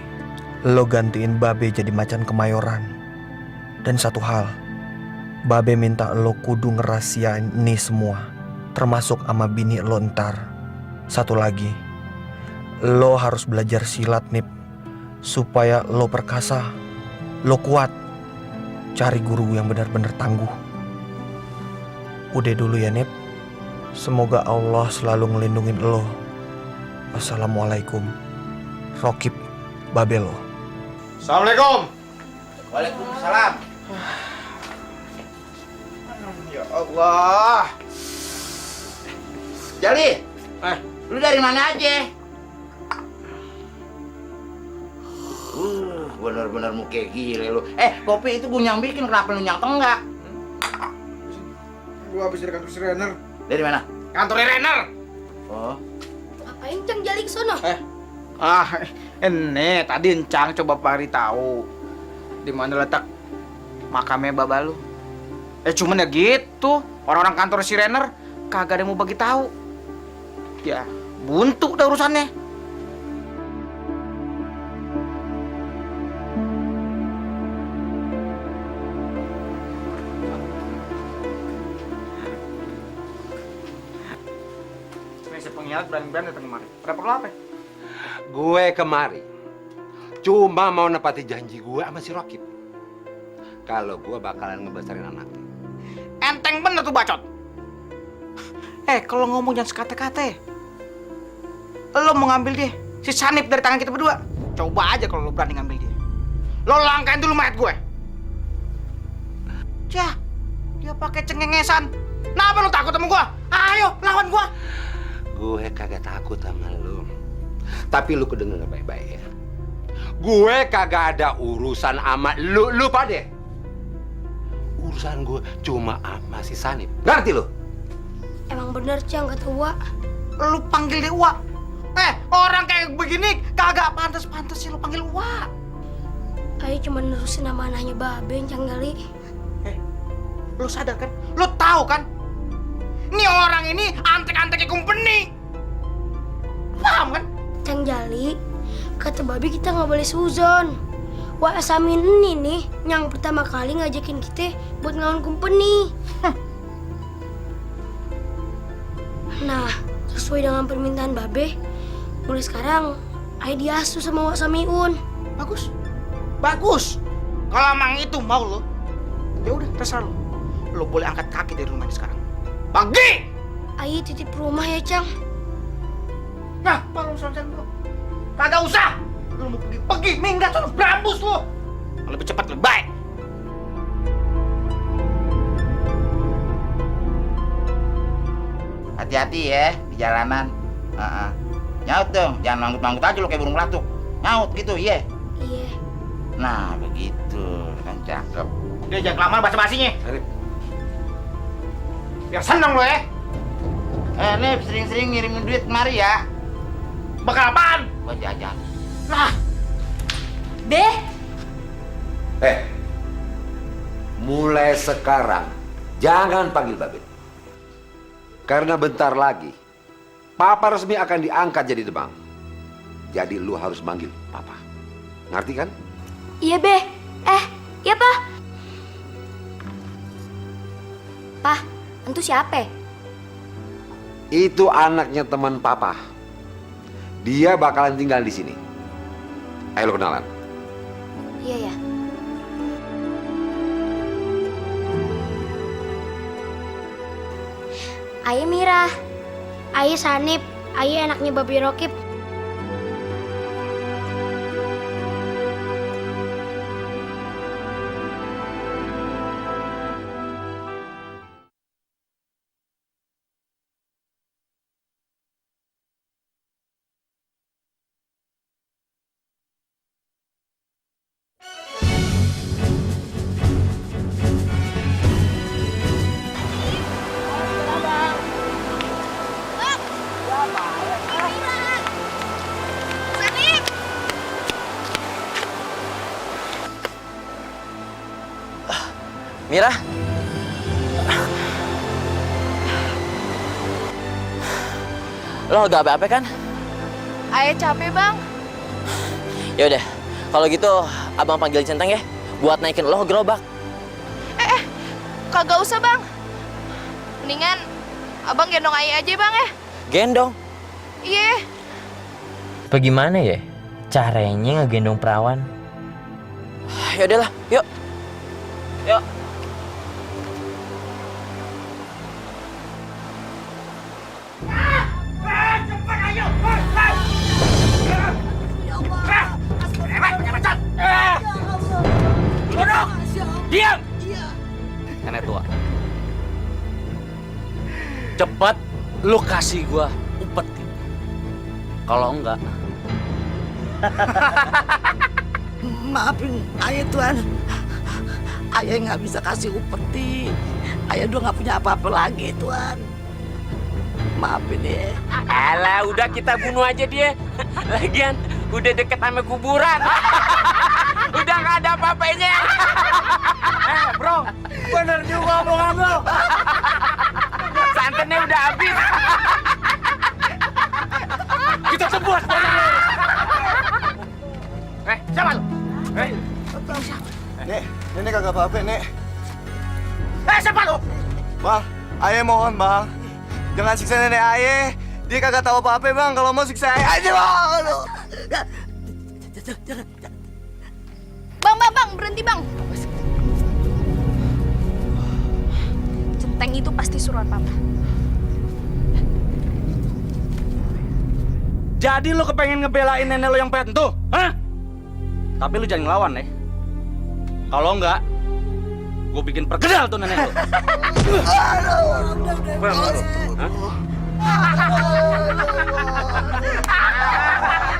lo gantiin Babe jadi macan kemayoran. Dan satu hal, Babe minta lo kudu ngerahasiain ini semua, termasuk sama bini lo ntar. Satu lagi, lo harus belajar silat, Nip, supaya lo perkasa, lo kuat. Cari guru yang benar-benar tangguh. Udah dulu ya, Nip. Semoga Allah selalu ngelindungin lo. Wassalamualaikum. Rokib Babelo. Assalamualaikum. Waalaikumsalam. Ya Allah. Jali, lu dari mana aja? Bener-bener muka gile lu. Kopi itu gue yang bikin, kenapa lu yang tenggak? Gua habis dari kantor si Renner. Dari mana? Kantor Renner. Oh. Ngapain Cang Jali ke sono? Ini tadi Encang coba Pari tahu di mana letak makamnya Baba lu. Cuman ya gitu, orang-orang kantor si Renner kagak ada yang mau bagi tahu. Ya, buntu dah urusannya. Ini si pengkhianat berani-berani datang kemari. Ada perlu apa? Gue kemari cuma mau nepati janji gue sama si Rokib. Kalau gue bakalan ngebesarin anaknya. Enteng bener tuh bacot. Kalau ngomong jangan sekate-kate. Lo mau ngambil dia, si Sanip dari tangan kita berdua. Coba aja kalau lo berani ngambil dia. Lo langkain dulu mayat gue. Cah, dia pakai cengengesan. Kenapa lo takut sama gue? Ayo, lawan gue. Gue kagak takut sama lo. Tapi lu kedenger baik-baik ya. Gue kagak ada urusan sama lu pade. Urusan gue cuma sama si Sanip. Ngerti lu? Emang bener Cang kata Wak. Lu panggil dia Wak. Orang kayak begini kagak pantas-pantas sih lu panggil Wak. Ayo cuma nerusin nama anaknya Babe Cang Jali. Lu sadar kan? Lu tahu kan? Ini orang ini antek-anteknya company. Paham kan? Cang Jali, kata Babe kita nggak boleh suzon. Wak Samin ini nih yang pertama kali ngajakin kita buat ngelawan company. Nah, sesuai dengan permintaan Babe, mulai sekarang ayo diasuh sama Wak Samiun. Bagus, bagus. Kalau emang itu mau lo, ya udah terserah lo. Lo boleh angkat kaki dari rumah ini sekarang. Pergi! Ayo titip rumah ya Cang. Nah, kalau misalnya bro, kagak usah. Lu mau pergi, minggat tuh berambus lu. Lebih cepat lebih baik. Hati-hati ya di jalanan. Nyaut dong, jangan manggut-manggut aja lu kayak burung pelatuk. Nyaut gitu, iya. Iya. Nah, begitu kan cakep. Udah jangan kelamaan basa-basinya. Biar seneng lo ya. Nip, sering-sering ngirimin duit kemari ya. Bakal apaan? Buat jajan. Nah. Be. Mulai sekarang jangan panggil Babe. Karena bentar lagi Papa resmi akan diangkat jadi demang. Jadi lu harus manggil Papa. Ngerti kan? Iya, Be. Iya, Pa. Pa, itu siapa? Itu anaknya teman Papa. Dia bakalan tinggal di sini. Ayo lu kenalan. Iya, ya. Ayah Mira. Ayah Sanip. Ayah anaknya Babi Rokib. Mira? Lo gak apa-apa kan? Ayah capek, Bang. Yaudah, kalau gitu abang panggil Centeng ya, buat naikin lo ke gerobak. Kagak usah, Bang. Mendingan abang gendong Ayah aja, Bang ya. Gendong? Iya. Bagaimana ya caranya ngegendong perawan? Yaudahlah, yuk. Yuk. Diam! Nenek tua. Cepat lu kasih gua upeti. Kalau enggak, Maafin ayah Tuan. Ayah nggak bisa kasih upeti. Ayah udah nggak punya apa-apa lagi Tuan. Maafin ya. Alah, udah kita bunuh aja dia. Lagian udah deket sama kuburan. Udah nggak ada apa-apanya. bro, bener juga omongan lo. Santannya udah habis. Kita sebuah semuanya. Siapa lu? Nek, nenek kagak apa-apa, Nek. Siapa lu? Bang, ayah mohon, Bang. Jangan siksa nenek ayah. Dia kagak tahu apa-apa, Bang. Kalau mau siksa ayah aja, Bang. Aduh. Bang, berhenti, Bang. Centeng itu pasti suruhan Papa. Jadi lu kepengen ngebelain nenek lu yang pentu, hah? Tapi lu jangan ngelawan ya. Kalau enggak, gue bikin perkedel tuh nenek lu.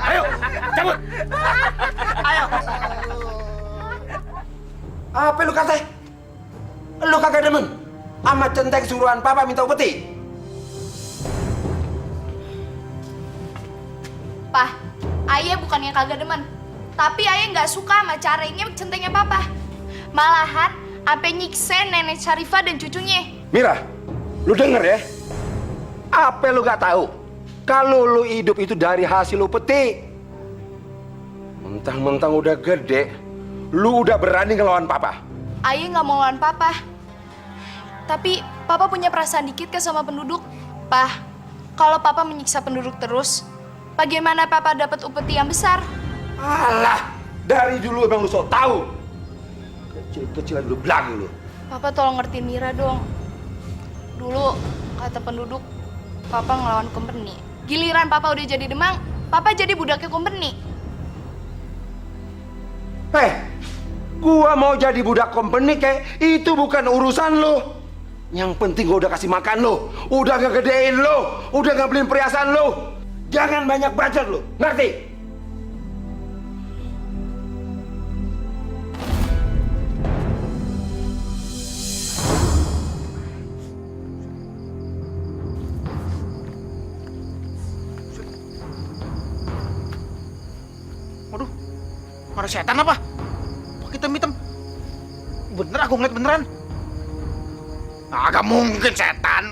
Ayo, cabut. Ayo. Apa lu kata? Lu kagak demen sama Centeng suruhan Papa minta upeti? Pah, Ayah bukannya kagak demen. Tapi Ayah nggak suka sama caranya Centengnya Papa. Malahan, sampai nyiksa nenek Syarifah dan cucunya. Mira, lu denger ya? Apa lu gak tahu? Kalau lu hidup itu dari hasil upeti. Mentang-mentang udah gede, lu udah berani ngelawan Papa. Ayah nggak mau lawan Papa. Tapi Papa punya perasaan dikit ke sama penduduk. Pah, kalau Papa menyiksa penduduk terus, bagaimana Papa dapat upeti yang besar? Alah, dari dulu emang lu sok tahu. Kecil-kecilan lu belagu lu. Papa tolong ngertiin Mira dong. Dulu kata penduduk, Papa ngelawan company. Giliran Papa udah jadi demang, Papa jadi budaknya company. Gua mau jadi budak company kayak itu bukan urusan lu. Yang penting gua udah kasih makan lu, udah ngegedein lu, udah nggak beliin perhiasan lu. Jangan banyak bacot lu, ngerti? Waduh, ada setan apa? Hitam-hitam. Bener aku ngeliat beneran. Agak mungkin setan.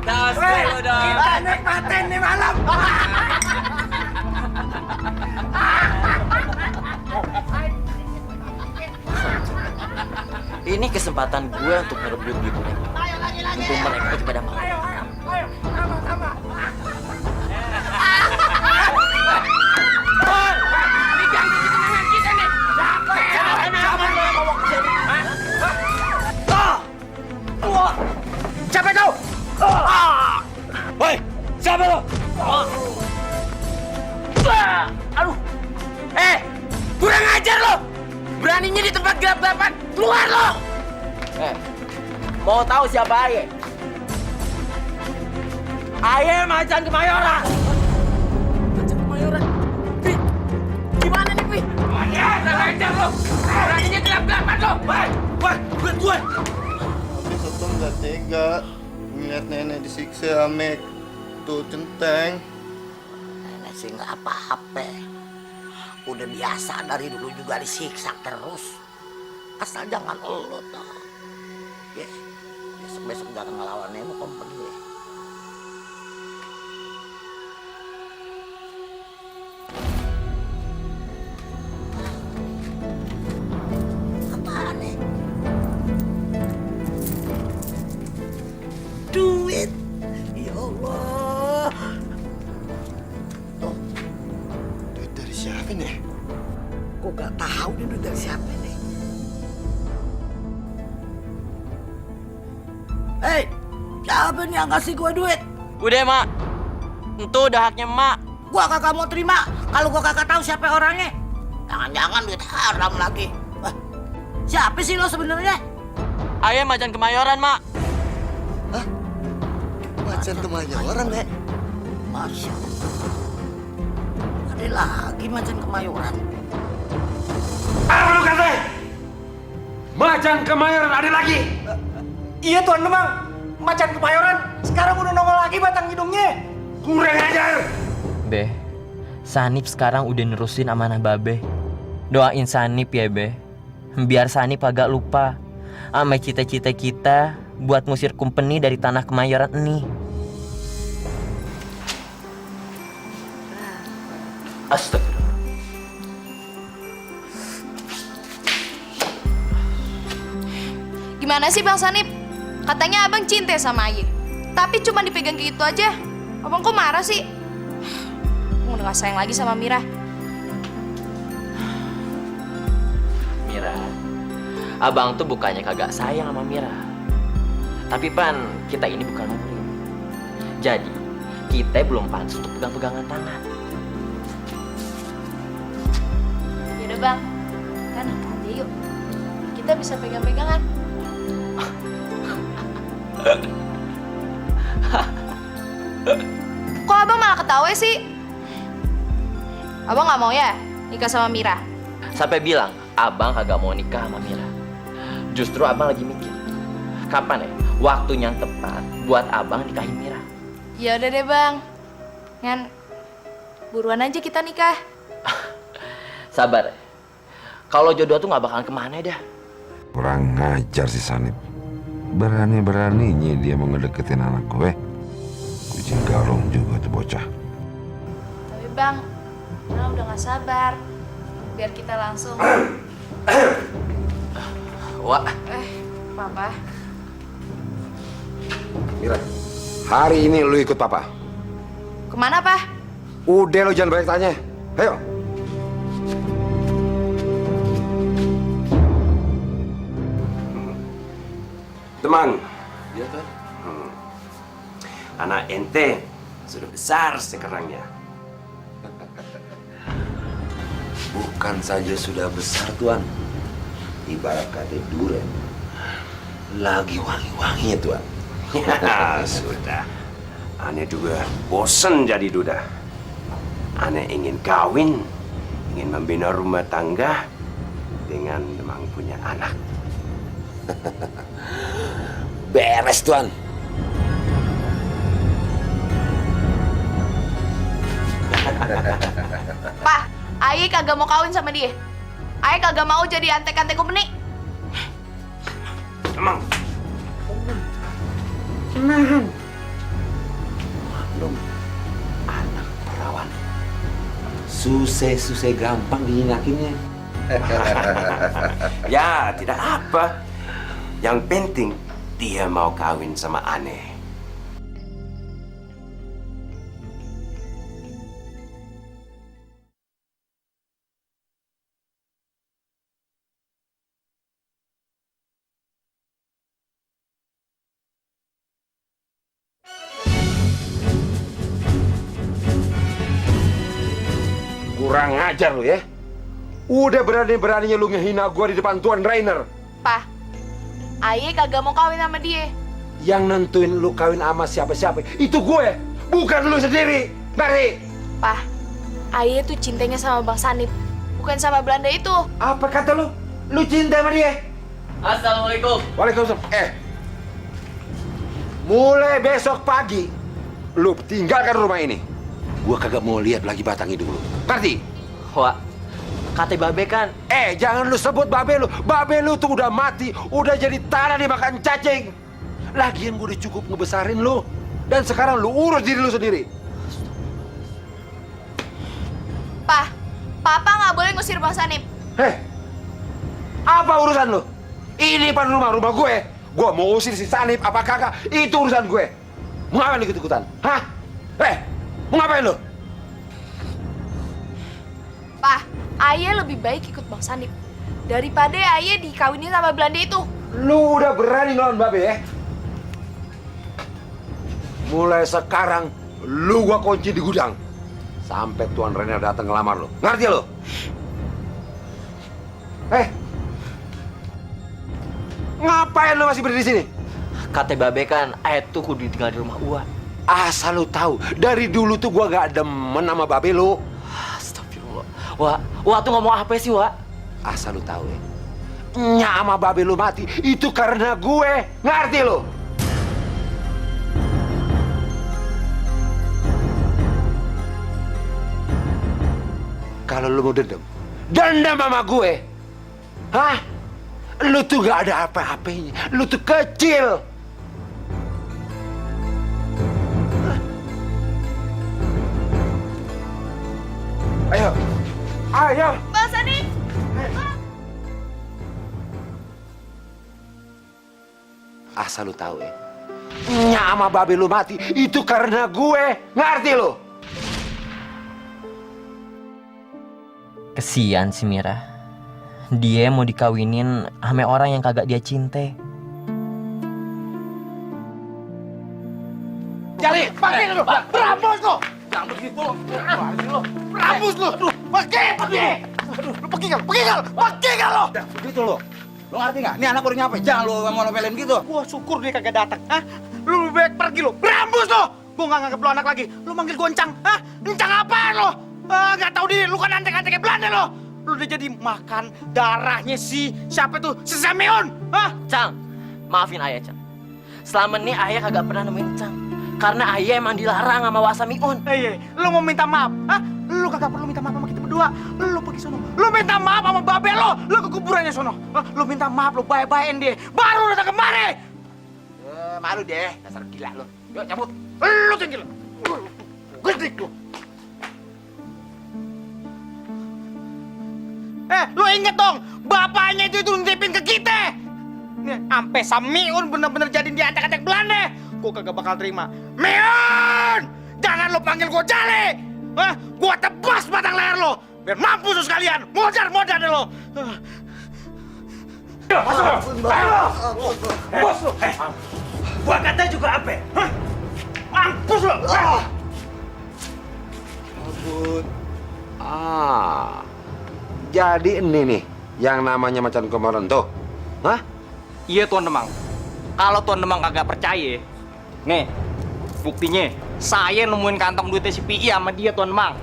Tos dulu dong. Kita nikmatin nih malam. Ini kesempatan gue untuk merebut ibu mereka. Untuk mereka kepada mau. Siapa kau? Woi, siapa lo? Aduh. Kurang ajar lo. Beraninya di tempat gelap-gelapan. Keluar lo. Mau tahu siapa Aye? Aye Macan Kemayoran. Macan Kemayoran. Pi, gimana nih Pi? Kurang ajar lo. Beraninya gelap-gelapan lo. Woi, gue. Soto nggak tega ngeliat nenek disiksa Amek. Tuh centeng. Nenek sih nggak apa-apa. Udah biasa dari dulu juga disiksa terus. Asal jangan lo toh. Ya, besok-besok jangan ngelawan Nemo kompeni ya. Apaan nih? Duit. Ya Allah. Tuh. Duit dari siapa nih? Kok gak tahu nih duit dari siapa nih? Hei, siapa nih yang kasih gue duit? Udah Mak. Itu udah haknya Mak. Gua kagak mau terima kalau gua kagak tahu siapa orangnya. Jangan-jangan duit haram lagi. Wah, siapa sih lo sebenarnya? Aye Macan Kemayoran Mak. Hah? Macan Kemayoran, Nek? Masya Allah. Ada lagi Macan Kemayoran. Apa lu kata? Macan Kemayoran ada lagi. Iya Tuan Demang, Macan Kemayoran sekarang udah nongol lagi batang hidungnya. Kurang ajar. Be, Sanip sekarang udah nerusin amanah Babe. Doain Sanip ya Be. Biar Sanip agak lupa sama cita-cita kita buat ngusir company dari tanah Kemayoran ini. Astagfirullah. Gimana sih Bang Sanip? Katanya abang cinta sama Aye. Tapi cuma dipegang kayak gitu aja. Abang kok marah sih? Abang udah gak sayang lagi sama Mira. Mira, abang tuh bukannya kagak sayang sama Mira. Tapi Pan, kita ini bukan murid. Jadi, kita belum pantas untuk pegang-pegangan tangan. Yaudah Bang, kan nikah aja yuk. Kita bisa pegang-pegangan. Kok abang malah ketawa sih? Abang gak mau ya nikah sama Mira? Sampai bilang, abang kagak mau nikah sama Mira. Justru abang lagi mikir, kapan ya waktunya yang tepat buat abang nikahin Mira. Ya udah deh Bang. Ngan, buruan aja kita nikah. Sabar ya. Kalau jodoh tuh gak bakalan kemana dah. Kurang ngajar si Sanip. Berani-beraninya dia mau ngedeketin anak gue. Kucing garong juga tuh bocah. Tapi Bang, Mira udah gak sabar. Biar kita langsung. Wah. Papa. Mira, hari ini lu ikut papa. Kemana, Pak? Udah lu jangan banyak tanya. Ayo. Teman. Iya, Tuan. Anak ente sudah besar sekarang ya. Bukan saja sudah besar, Tuan. Ibarat kata durian. Lagi wangi-wanginya, Tuan. Ya, sudah. Ane juga bosan jadi duda. Ane ingin kawin, ingin membina rumah tangga dengan memang punya anak. Beres, Tuan. Pak, Aye kagak mau kawin sama dia. Aye kagak mau jadi antek-antek company. Emang. Nahan. dong. Anak perawan. Susah gampang diinakinnya. Ya, tidak apa. Yang penting dia mau kawin sama Aneh. Kurang ajar lu ya. Udah berani-beraninya lu ngehina gua di depan Tuan Rainer. Pak, Aye kagak mau kawin sama dia. Yang nentuin lu kawin sama siapa-siapa itu gue, bukan lu sendiri. Ngerti? Pak, Aye tuh cintanya sama Bang Sanip, bukan sama Belanda itu. Apa kata lu? Lu cinta sama dia? Assalamualaikum. Waalaikumsalam. Mulai besok pagi lu tinggalkan rumah ini. Gua kagak mau lihat lagi batang hidung lu. Ngerti? Wah, kata babe kan. Jangan lu sebut babe lu. Babe lu tuh udah mati, udah jadi tanah dimakan cacing. Lagian gua udah cukup ngebesarin lu. Dan sekarang lu urus diri lu sendiri. Pak, Papa nggak boleh ngusir Bang Sanip. Apa urusan lu? Ini pan rumah gue. Gua mau usir si Sanip apa kagak, itu urusan gue. Mau ngapain ikut-ikutan? Hah? Mau ngapain lu? Pak, Aye lebih baik ikut Bang Sanip daripada Aye dikawinin sama Belanda itu. Lu udah berani ngelawan babe ya? Mulai sekarang lu gua kunci di gudang sampai Tuan Rainer datang ngelamar lu. Ngerti lu? Ngapain lu masih berdiri di sini? Kata babe kan, ayat tuh kudu tinggal di rumah Ua. Asal lu tahu, dari dulu tuh gua gak demen sama babe lu. Astagfirullah. Wah tuh ngomong apa sih, Wak? Asal lu tahu ya, nya sama babe lu mati itu karena gue. Ngerti lu? Kalau lu mau dendam sama gue. Hah? Lu tuh gak ada apa-apanya. Lu tuh kecil. Ayo. Bang Sanip. Asal lu tahu ya, nya sama babe lu mati itu karena gue. Ngerti lu? Kesian si Mira. Dia mau dikawinin sama orang yang kagak dia cinte. Jali, pakai lu, berambus lu. Jangan begitu, berambus lu. Pakai. Aduh, lu pergi nggak lo? Begitu lo. Lo ngerti nggak? Ini anak baru nyampe, jangan lo mau nopelin gitu. Wah, syukur dia kagak datang. Hah? Lu lebih baik pergi lo, berambus lo. Gua nggak nganggap lo anak lagi. Lu manggil gua encang, hah? Encang apaan lo? Nggak tahu diri, lu kan antek-anteknya Belanda lo. Lu udah jadi makan darahnya siapa tuh? Si Simeon, hah? Cang, maafin ayah, Cang. Selama ini ayah kagak pernah nemuin Cang. Karena ayah emang dilarang sama Wasamiun. Lu mau minta maaf, hah? Lu kagak perlu minta maaf sama kita berdua. Lu pergi sono. Lu minta maaf sama babe lo. Lu ke kuburannya sono. Lu minta maaf, lu baik-baikin dia. Baru datang kemari. Malu deh, dasar gila lu. Yuk cabut. Lu tuh gila. Gedik lu. Lu inget dong, bapaknya itu nitipin ke kita. Nih, sampai Samiun bener-bener jadiin dia antek-antek Belanda. Gua kagak bakal terima. Miun! Jangan lo panggil gua Jali! Hah? Gua tebas batang leher lo! Biar mampus lo sekalian! Modar deh lo! Masuk lo! Ayo! Bos lo! Gua kata juga apa? Hah? Mampus lo! Ampun. Jadi ini nih yang namanya macan kemarin tuh. Hah? Iya Tuan Demang. Kalau Tuan Demang kagak percaya, nih buktinya. Saya nemuin kantong duitnya si Pi sama dia Tuan Demang.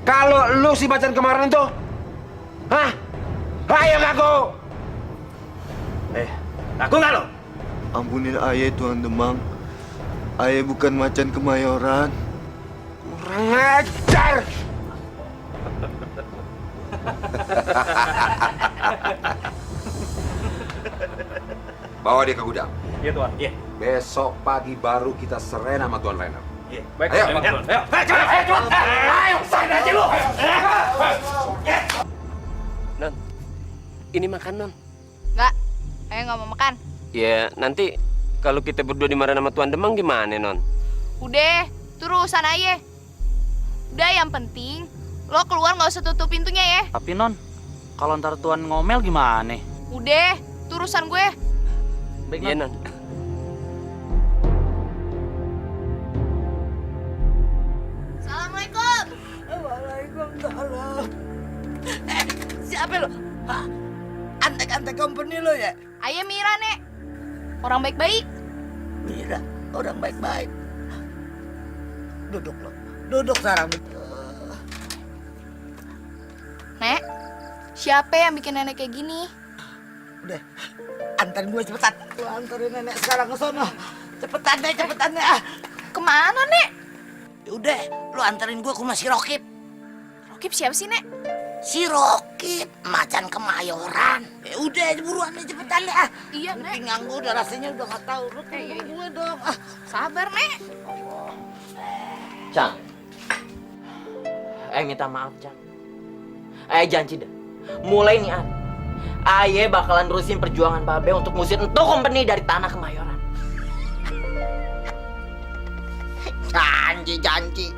Kalau lu si macan kemarin tuh, hah? Ayo ngaku. Ngaku nggak lo? Ampunin ayah Tuan Demang. Ayah bukan macan kemayoran. Kurang ajar. Bawa dia ke gudang. Iya Tuan. Iya. Besok pagi baru kita serena sama Tuan Rainer. Baik, ayo, ayo, ayo, sana aja lu. Non, ini makan non. Enggak, ayah nggak mau makan. Ya, nanti kalau kita berdua dimarahin sama Tuan Demang gimana non? Udah, itu urusan ayah. Udah, yang penting lo keluar nggak usah tutup pintunya ya. Tapi non, kalau ntar Tuan ngomel gimana? Udah, itu urusan gue. Baik, Iya non. Assalamualaikum. Waalaikumsalam. Siapa lo? Hah? Antek-antek company lo ya? Ayah Mira, Nek. Orang baik-baik. Mira, orang baik-baik. Duduk lo. Duduk sekarang. Nek, siapa yang bikin nenek kayak gini? Udah, antarin gue cepetan. Lo antarin nenek sekarang ke sono. Cepetan deh, cepetan deh. Kemana, Nek? Udah, lo antarin gue ke rumah si Rokib. Rokib siapa sih, Nek? Si Rokib, macan kemayoran. Udah, buruan deh, cepetan deh. Iya, Nek. Pinggang gue udah rasanya udah gak tahu. Lo tunggu gue dong. Sabar, Nek. Cang, minta maaf, Cang. Janji dah, mulai nih, Aye bakalan terusin perjuangan Babe untuk ngusir Entu Company dari tanah Kemayoran. Janji.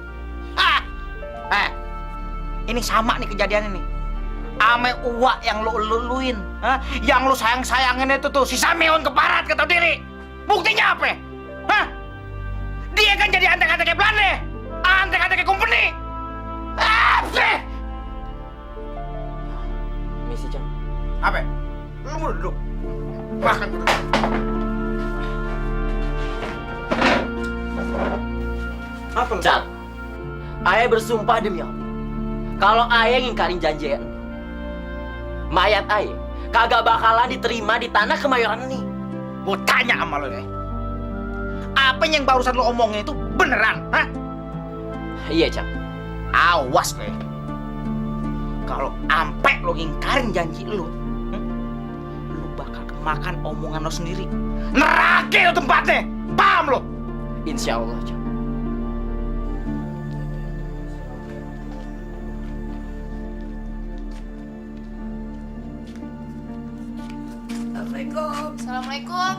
Ini sama nih kejadian ini. Ame uak yang lu luluin, yang lu sayang-sayangin itu tuh si Sameon keparat kata diri. Buktinya apa? Hah? Dia kan jadi antek-anteknya Belanda, antek-anteknya company. Apa? Misi, Cang. Apa? Lu mau duduk? Makan dulu. Apa, Cang? Aye bersumpah demi Allah, kalau Aye ngingkarin janji Aye, mayat Aye kagak bakalan diterima di tanah Kemayoran ini. Gua tanya sama lo nih, apa yang barusan lo omongin itu beneran? Hah? Iya, Cang. Awas lo ya. Kalau ampe lo ngingkarin janji lo, lo bakal kemakan omongan lo sendiri. Neraka lo tempatnya, paham lo? Insya Allah, Cang. Assalamualaikum. Assalamualaikum.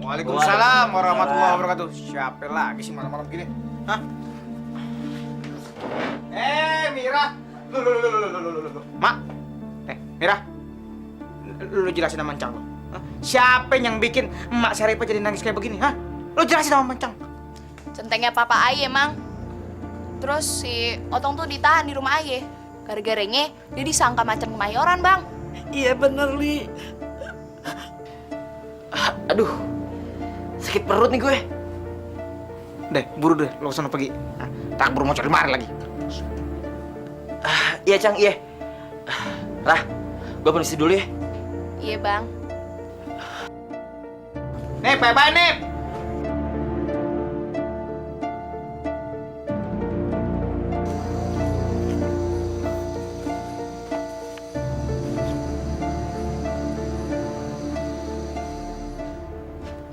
Waalaikumsalam warahmatullahi wabarakatuh. Siapa lagi sih malam-malam gini? Hah? Mira. Lu. Mak. Mira. Lu jelasin sama Mancang lo. Siapa yang bikin Emak Syarifah jadi nangis kayak begini, hah? Lu jelasin sama Mancang. Centengnya Papa Aye, Mang. Terus si Otong tuh ditahan di rumah Aye. Gara-garanya dia disangka macan Kemayoran, Bang. Iya bener, Li. Aduh, sakit perut nih gue. Deh, buru deh, lo sana pergi. Tak buru mau cari mari lagi. Iya, Cang, iya. Lah, gue permisi dulu ya. Iya, Bang. Nih, bye-bye, nih.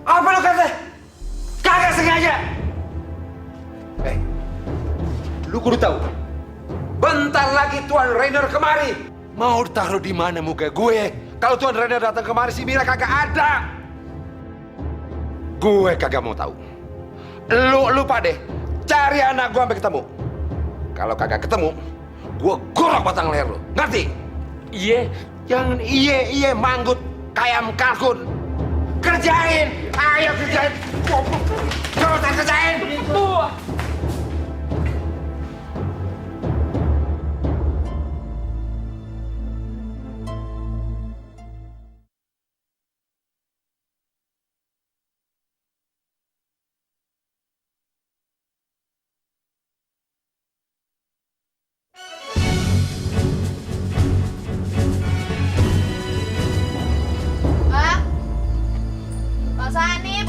Apa lu kata? Kagak sengaja. Lu kudu tahu. Bentar lagi Tuan Rainer kemari. Mau taruh di mana muka gue? Kalau Tuan Rainer datang kemari si Mira kagak ada. Gue kagak mau tahu. Lu lupa deh. Cari anak gue sampai ketemu. Kalau kagak ketemu, gue gorok batang leher lu. Ngerti? Iya. Jangan iye manggut kayak kalkun. Kerjain. Ayo kerjain. Coba kerjain. Begitu. Pak Sanip.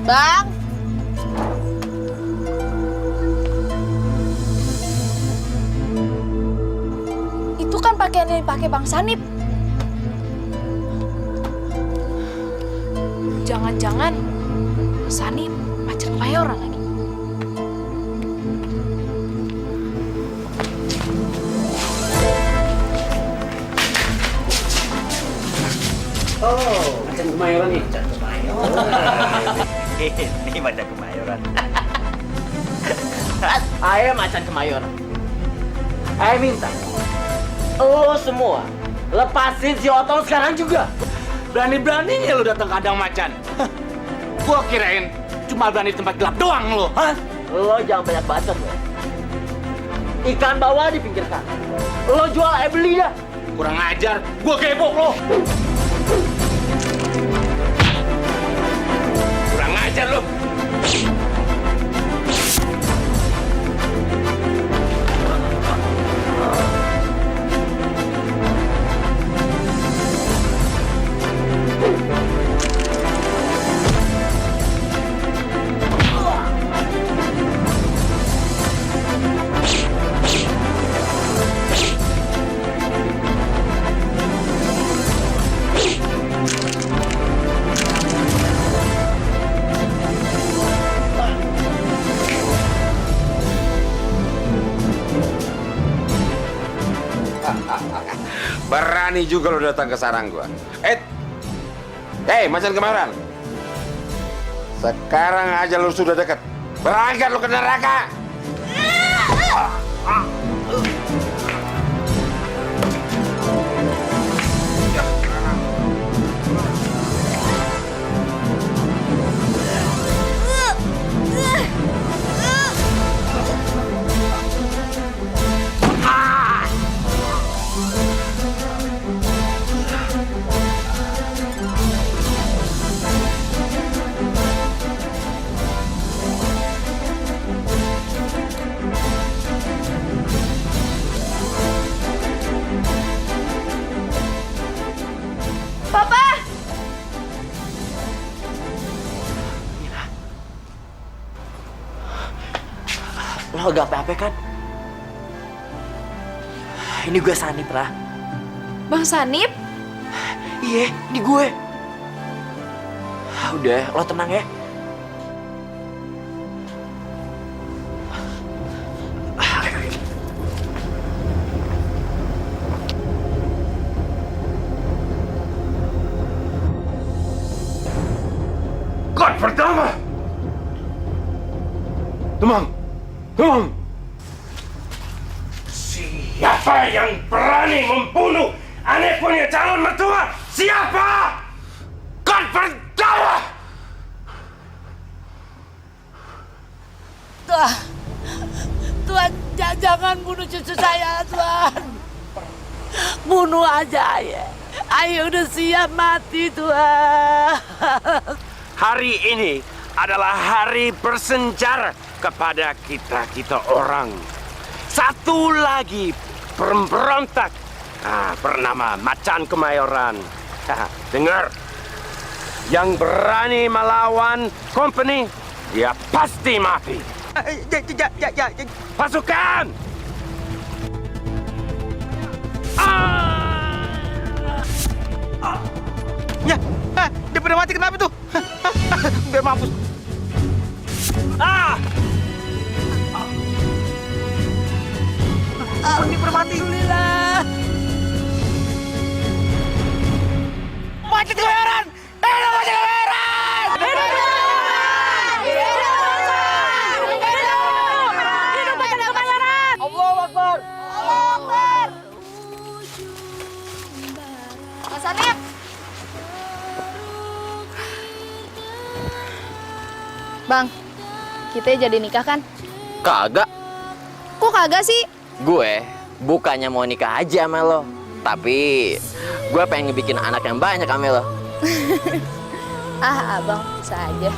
Bang. Itu kan pakaian yang dipakai Bang Sanip. Jangan-jangan Sanip pacar Kemayoran lagi. Oh, macan Kemayoran nih. Macan Kemayoran. Ini macan Kemayoran. Ayah macan Kemayoran. Ayah minta lo semua lepasin si Otong sekarang juga. Berani-beraninya lu datang kandang macan. Gua kirain cuma berani tempat gelap doang lo. Hah? Lo jangan banyak bacot lo. Ikan bawal di pinggir sana. Lo jual beli dah. Kurang ajar, gua gebok lo. Kurang ajar lo. Berani juga lo datang ke sarang gua. Macan Kemayoran. Sekarang aja lo sudah dekat. Berangkat lo ke neraka. Papa! Lo gak apa-apa kan? Ini gue Sanip, Ra. Bang Sanip? Iya, ini gue. Udah, lo tenang ya. God pertama! Temang! Temang! Siapa yang berani membunuh anak punya calon mertua? Siapa? God pertama! Tuan, jangan bunuh cucu saya, Tuan. Bunuh aja, Ayah. Ayah udah siap mati, Tuan. Hari ini adalah hari bersejarah kepada kita orang. Satu lagi pemberontak bernama Macan Kemayoran. Dengar, yang berani melawan company, dia pasti mati. Pasukan! Dia pada mati kenapa tuh? Biar mampus. Ini pada mati. Alhamdulillah. Macan Kemayoran! Hidup Macan Kemayoran! Hidup Macan Kemayoran! Allahu Akbar! Allahu Akbar! Mas Sanip! Bang, kita jadi nikah kan? Kagak. Kok kagak sih? Gue bukannya mau nikah aja sama lo. Tapi gue pengen ngebikin anak yang banyak sama lo. Abang bisa aja.